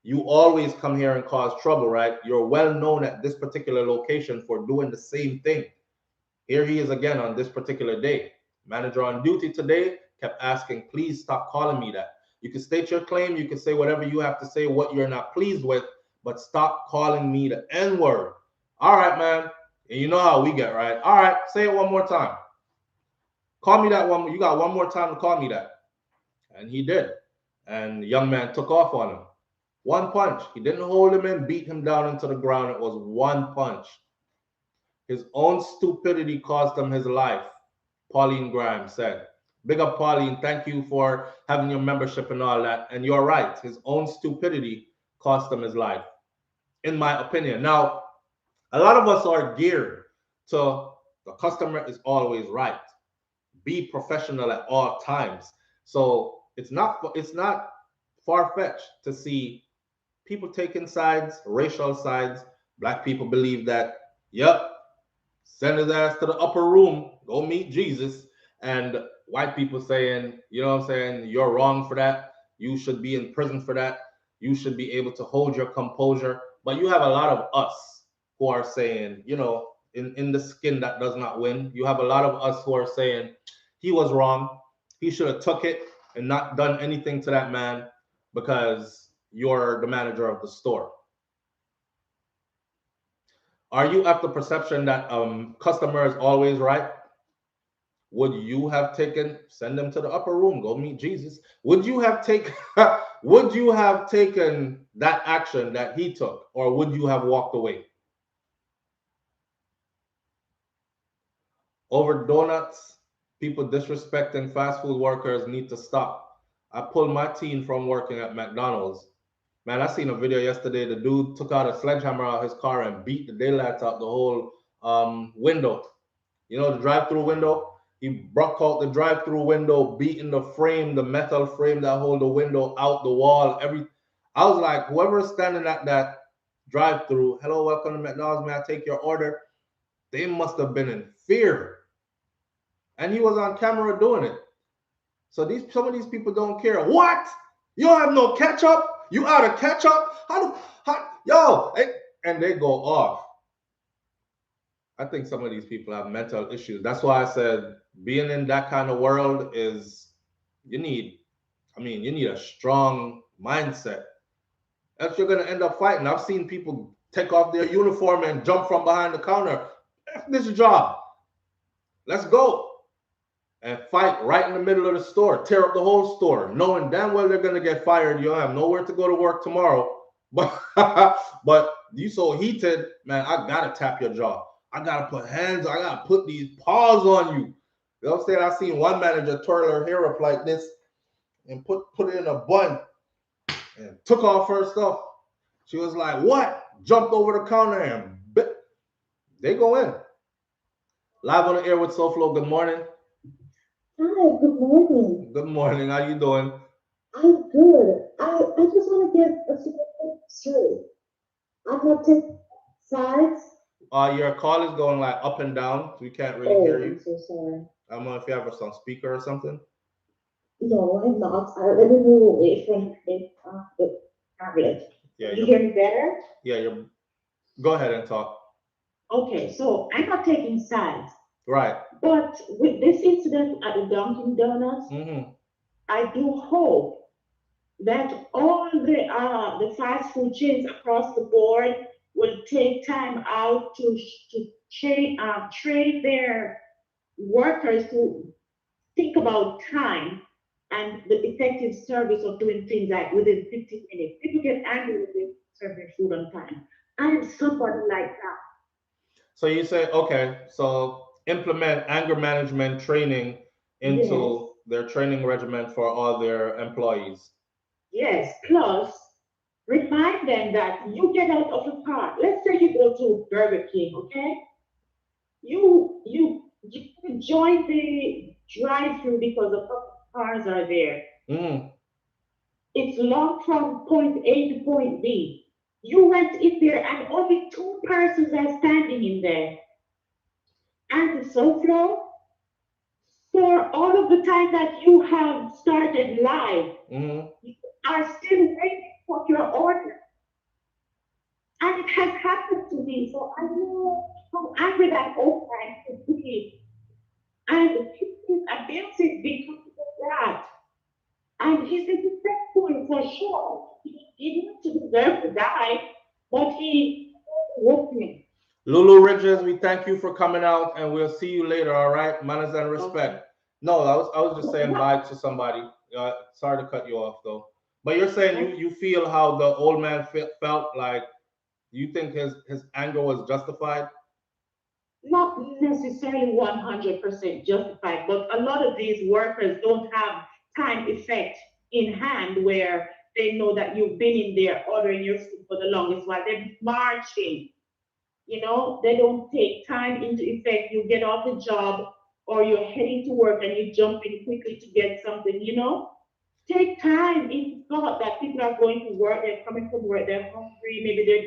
Speaker 1: You always come here and cause trouble, right? You're well known at this particular location for doing the same thing. Here he is again on this particular day. Manager on duty today kept asking, please stop calling me that. You can state your claim. You can say whatever you have to say, what you're not pleased with, but stop calling me the N-word. All right, man. And you know how we get, right? All right, say it one more time. Call me that one. You got one more time to call me that. And he did. And the young man took off on him. One punch. He didn't hold him and beat him down into the ground. It was one punch. His own stupidity cost him his life, Pauline Grimes said. Big up, Pauline. Thank you for having your membership and all that. And you're right. His own stupidity cost him his life, in my opinion. Now, a lot of us are geared to the customer is always right. Be professional at all times. So it's not far-fetched to see people taking sides, racial sides. Black people believe that, yep, send his ass to the upper room, go meet Jesus. And white people saying, you know what I'm saying, you're wrong for that. You should be in prison for that. You should be able to hold your composure. But you have a lot of us who are saying, you know, in the skin that does not win. You have a lot of us who are saying he was wrong. He should have took it and not done anything to that man because you're the manager of the store. Are you of the perception that customer is always right? Would you have send them to the upper room, go meet Jesus? Would you have taken that action that he took, or would you have walked away? Over donuts, people disrespecting fast food workers need to stop. I pulled my team from working at McDonald's. Man, I seen a video yesterday. The dude took out a sledgehammer out of his car and beat the daylights out the whole window. You know, the drive-through window? He broke out the drive-through window, beating the frame, the metal frame that hold the window out the wall. I was like, whoever's standing at that drive-through, hello, welcome to McDonald's, may I take your order? They must have been in fear. And he was on camera doing it. So some of these people don't care. What? You don't have no ketchup? You out of ketchup? And they go off. I think some of these people have mental issues. That's why I said being in that kind of world you need a strong mindset. Else you're gonna end up fighting. I've seen people take off their uniform and jump from behind the counter. F this job. Let's go. And fight right in the middle of the store, tear up the whole store, knowing damn well they're gonna get fired. You don't have nowhere to go to work tomorrow. But you so heated, man, I gotta tap your jaw. I gotta put these paws on you. You know what I'm saying? I seen one manager twirl her hair up like this and put it in a bun and took off her stuff. She was like, what? Jumped over the counter and they go in. Live on the air with SoFlo. Good morning.
Speaker 3: Hi, good morning.
Speaker 1: Good morning. How you doing?
Speaker 3: I'm good. I just want to get a simple straight. I'm not taking sides.
Speaker 1: Your call is going like up and down. We can't really hear
Speaker 3: Oh,
Speaker 1: you.
Speaker 3: I'm so sorry.
Speaker 1: I don't know if you have us on speaker or something.
Speaker 3: No, I'm not. Let me move away from the tablet.
Speaker 1: Yeah,
Speaker 3: You hear me better?
Speaker 1: yeah, you're. Go ahead and talk.
Speaker 3: Okay, so I'm not taking sides.
Speaker 1: Right.
Speaker 3: But with this incident at the Dunkin' Donuts, I do hope that all the fast food chains across the board will take time out to train their workers to think about time and the effective service of doing things like within 15 minutes. People get angry when they serve their food on time. I am somebody like that.
Speaker 1: So you say, okay, so implement anger management training
Speaker 3: Yes,
Speaker 1: into their training regimen for all their employees.
Speaker 3: yes. Plus, remind them that you get out of the car. Let's say you go to Burger King, okay? You join the drive-through because the cars are there.
Speaker 1: Mm.
Speaker 3: It's long from point A to point B. You went in there and only two persons are standing in there. And the so for all of the time that you have started live, you are still waiting for your order. And it has happened to me. So I know how angry that old man could be. And he is abusive because of that. And he's disrespectful for sure. He didn't deserve to die, but he whooped me.
Speaker 1: Lulu Ridges, we thank you for coming out, and we'll see you later. All right, manners and respect.
Speaker 3: Okay.
Speaker 1: No, I was just saying bye to somebody. Sorry to cut you off though, but you're saying you feel how the old man felt like you think his anger was justified.
Speaker 3: Not necessarily 100% justified, but a lot of these workers don't have time effect in hand where they know that you've been in there ordering your food for the longest while they're marching. They don't take time into effect. You get off the job or you're heading to work and you jump in quickly to get something. Take time into thought that people are going to work, they're coming from work, they're hungry, maybe they're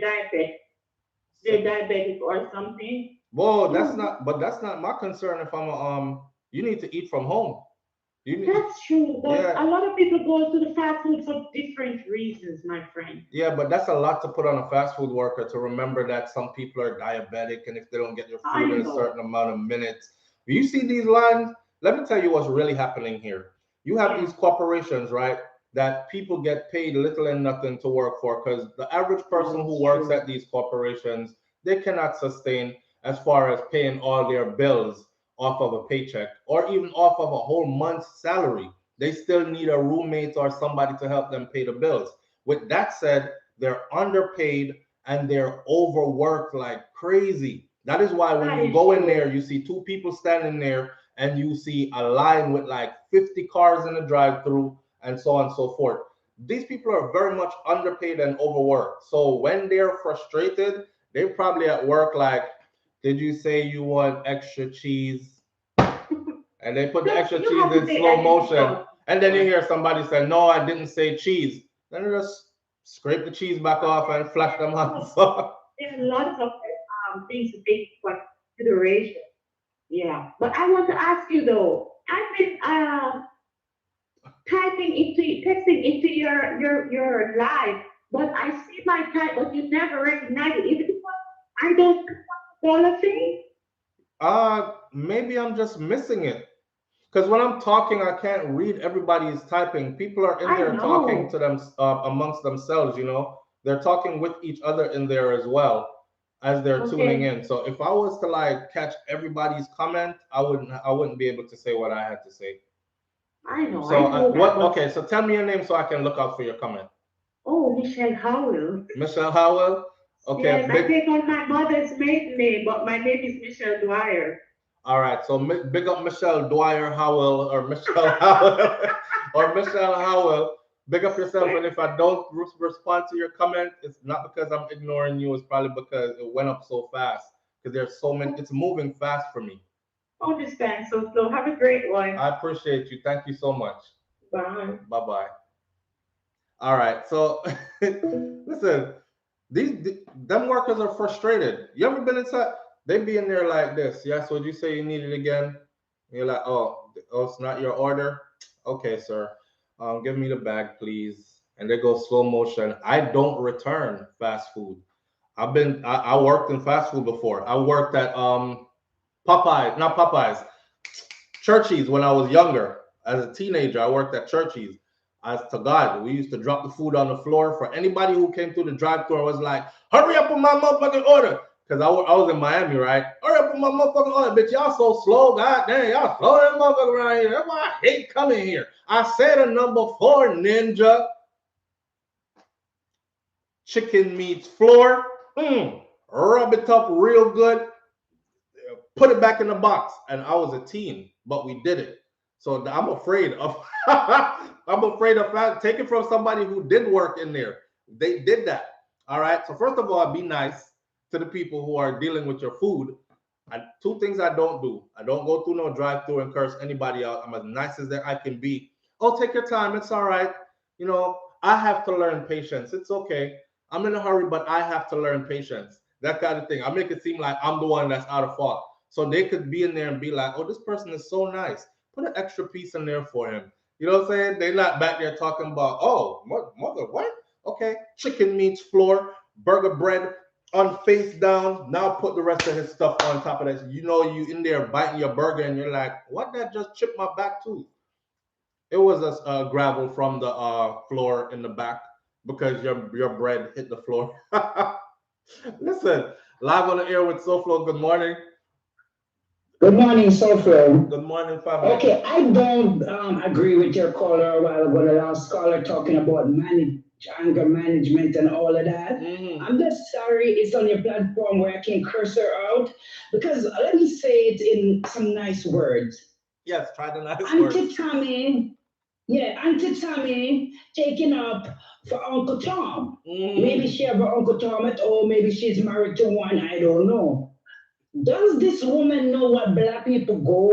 Speaker 3: diabetic or something.
Speaker 1: Whoa, that's not my concern. If you need to eat from home.
Speaker 3: That's true, but a lot of people go to the fast food for different reasons, my friend.
Speaker 1: Yeah, but that's a lot to put on a fast food worker to remember that some people are diabetic, and if they don't get their food in a certain amount of minutes, you see these lines. Let me tell you what's really happening here. You have these corporations, right? That people get paid little and nothing to work for because the average person who works at these corporations, they cannot sustain as far as paying all their bills off of a paycheck or even off of a whole month's salary. They still need a roommate or somebody to help them pay the bills. With that said, they're underpaid and they're overworked like crazy. That is why when you go in there, you see two people standing there and you see a line with like 50 cars in the drive-through and so on and so forth. These people are very much underpaid and overworked. So when they're frustrated, they're probably at work like, did you say you want extra cheese? And they put the extra cheese in slow motion. And then you hear somebody say, no, I didn't say cheese. Then you just scrape the cheese back off and flash them on.
Speaker 3: There's a lot of things to take into consideration. Yeah. But I want to ask you though, I've been texting into your live, but I see my type, but you never recognize it. Is it because I don't follow thing?
Speaker 1: Maybe I'm just missing it. Because when I'm talking, I can't read everybody's typing. People are in there talking to them amongst themselves. They're talking with each other in there as well as they're tuning in. So if I was to like catch everybody's comment, I wouldn't be able to say what I had to say.
Speaker 3: I know.
Speaker 1: So
Speaker 3: I know that,
Speaker 1: okay, so tell me your name so I can look out for your comment.
Speaker 3: Oh, Michelle Howell.
Speaker 1: Michelle Howell? Okay.
Speaker 3: Yes, I take on my mother's maiden name, but my name is Michelle Dwyer.
Speaker 1: All right, so big up Michelle Dwyer Howell or Michelle Howell or Michelle Howell. Big up yourself, and if I don't respond to your comment, it's not because I'm ignoring you. It's probably because it went up so fast. Because there's so many, it's moving fast for me.
Speaker 6: Understand. So have a great one.
Speaker 1: I appreciate you. Thank you so much.
Speaker 6: Bye.
Speaker 1: Bye bye. All right. So listen, them workers are frustrated. You ever been inside? They be in there like this. Yes, would you say you need it again? And you're like, oh, it's not your order. Okay, sir. Give me the bag, please. And they go slow motion. I don't return fast food. I worked in fast food before. I worked at Popeyes, not Popeyes, Churchies when I was younger. As a teenager, I worked at Churchies. As to God, we used to drop the food on the floor for anybody who came through the drive-thru and was like, hurry up with my motherfucking order. Because I was in Miami, right? Hurry up with my motherfucking order. Bitch, y'all so slow. God damn, y'all slow that motherfucker around here. That's why I hate coming here. I said a number 4, ninja. Chicken meets floor. Rub it up real good. Put it back in the box. And I was a teen, but we did it. So I'm afraid of take it from somebody who did work in there. They did that. All right. So first of all, be nice to the people who are dealing with your food. Two things I don't do. I don't go through no drive-through and curse anybody out. I'm as nice as I can be. Oh, take your time. It's all right. You know, I have to learn patience. It's okay. I'm in a hurry, but I have to learn patience. That kind of thing. I make it seem like I'm the one that's out of fault. So they could be in there and be like, oh, this person is so nice. Put an extra piece in there for him. You know what I'm saying? They're not back there talking about, oh, mother, what? Okay, chicken meats floor, burger bread on face down. Now put the rest of his stuff on top of that. You know, you in there biting your burger and you're like, what? That just chipped my back tooth. It was a gravel from the floor in the back because your bread hit the floor. Listen, live on the air with SoFlo. Good morning.
Speaker 8: Good morning, Sofro.
Speaker 1: Good morning, family.
Speaker 8: Okay, I don't agree with your caller a while ago, the last caller talking about anger management and all of that. I'm just sorry it's on your platform where I can curse her out because let me say it in some nice words.
Speaker 1: Yes, try the nice
Speaker 8: words. Auntie Tammy taking up for Uncle Tom. Maybe she have her Uncle Tom at home, maybe she's married to one, I don't know. Does this woman know what black people go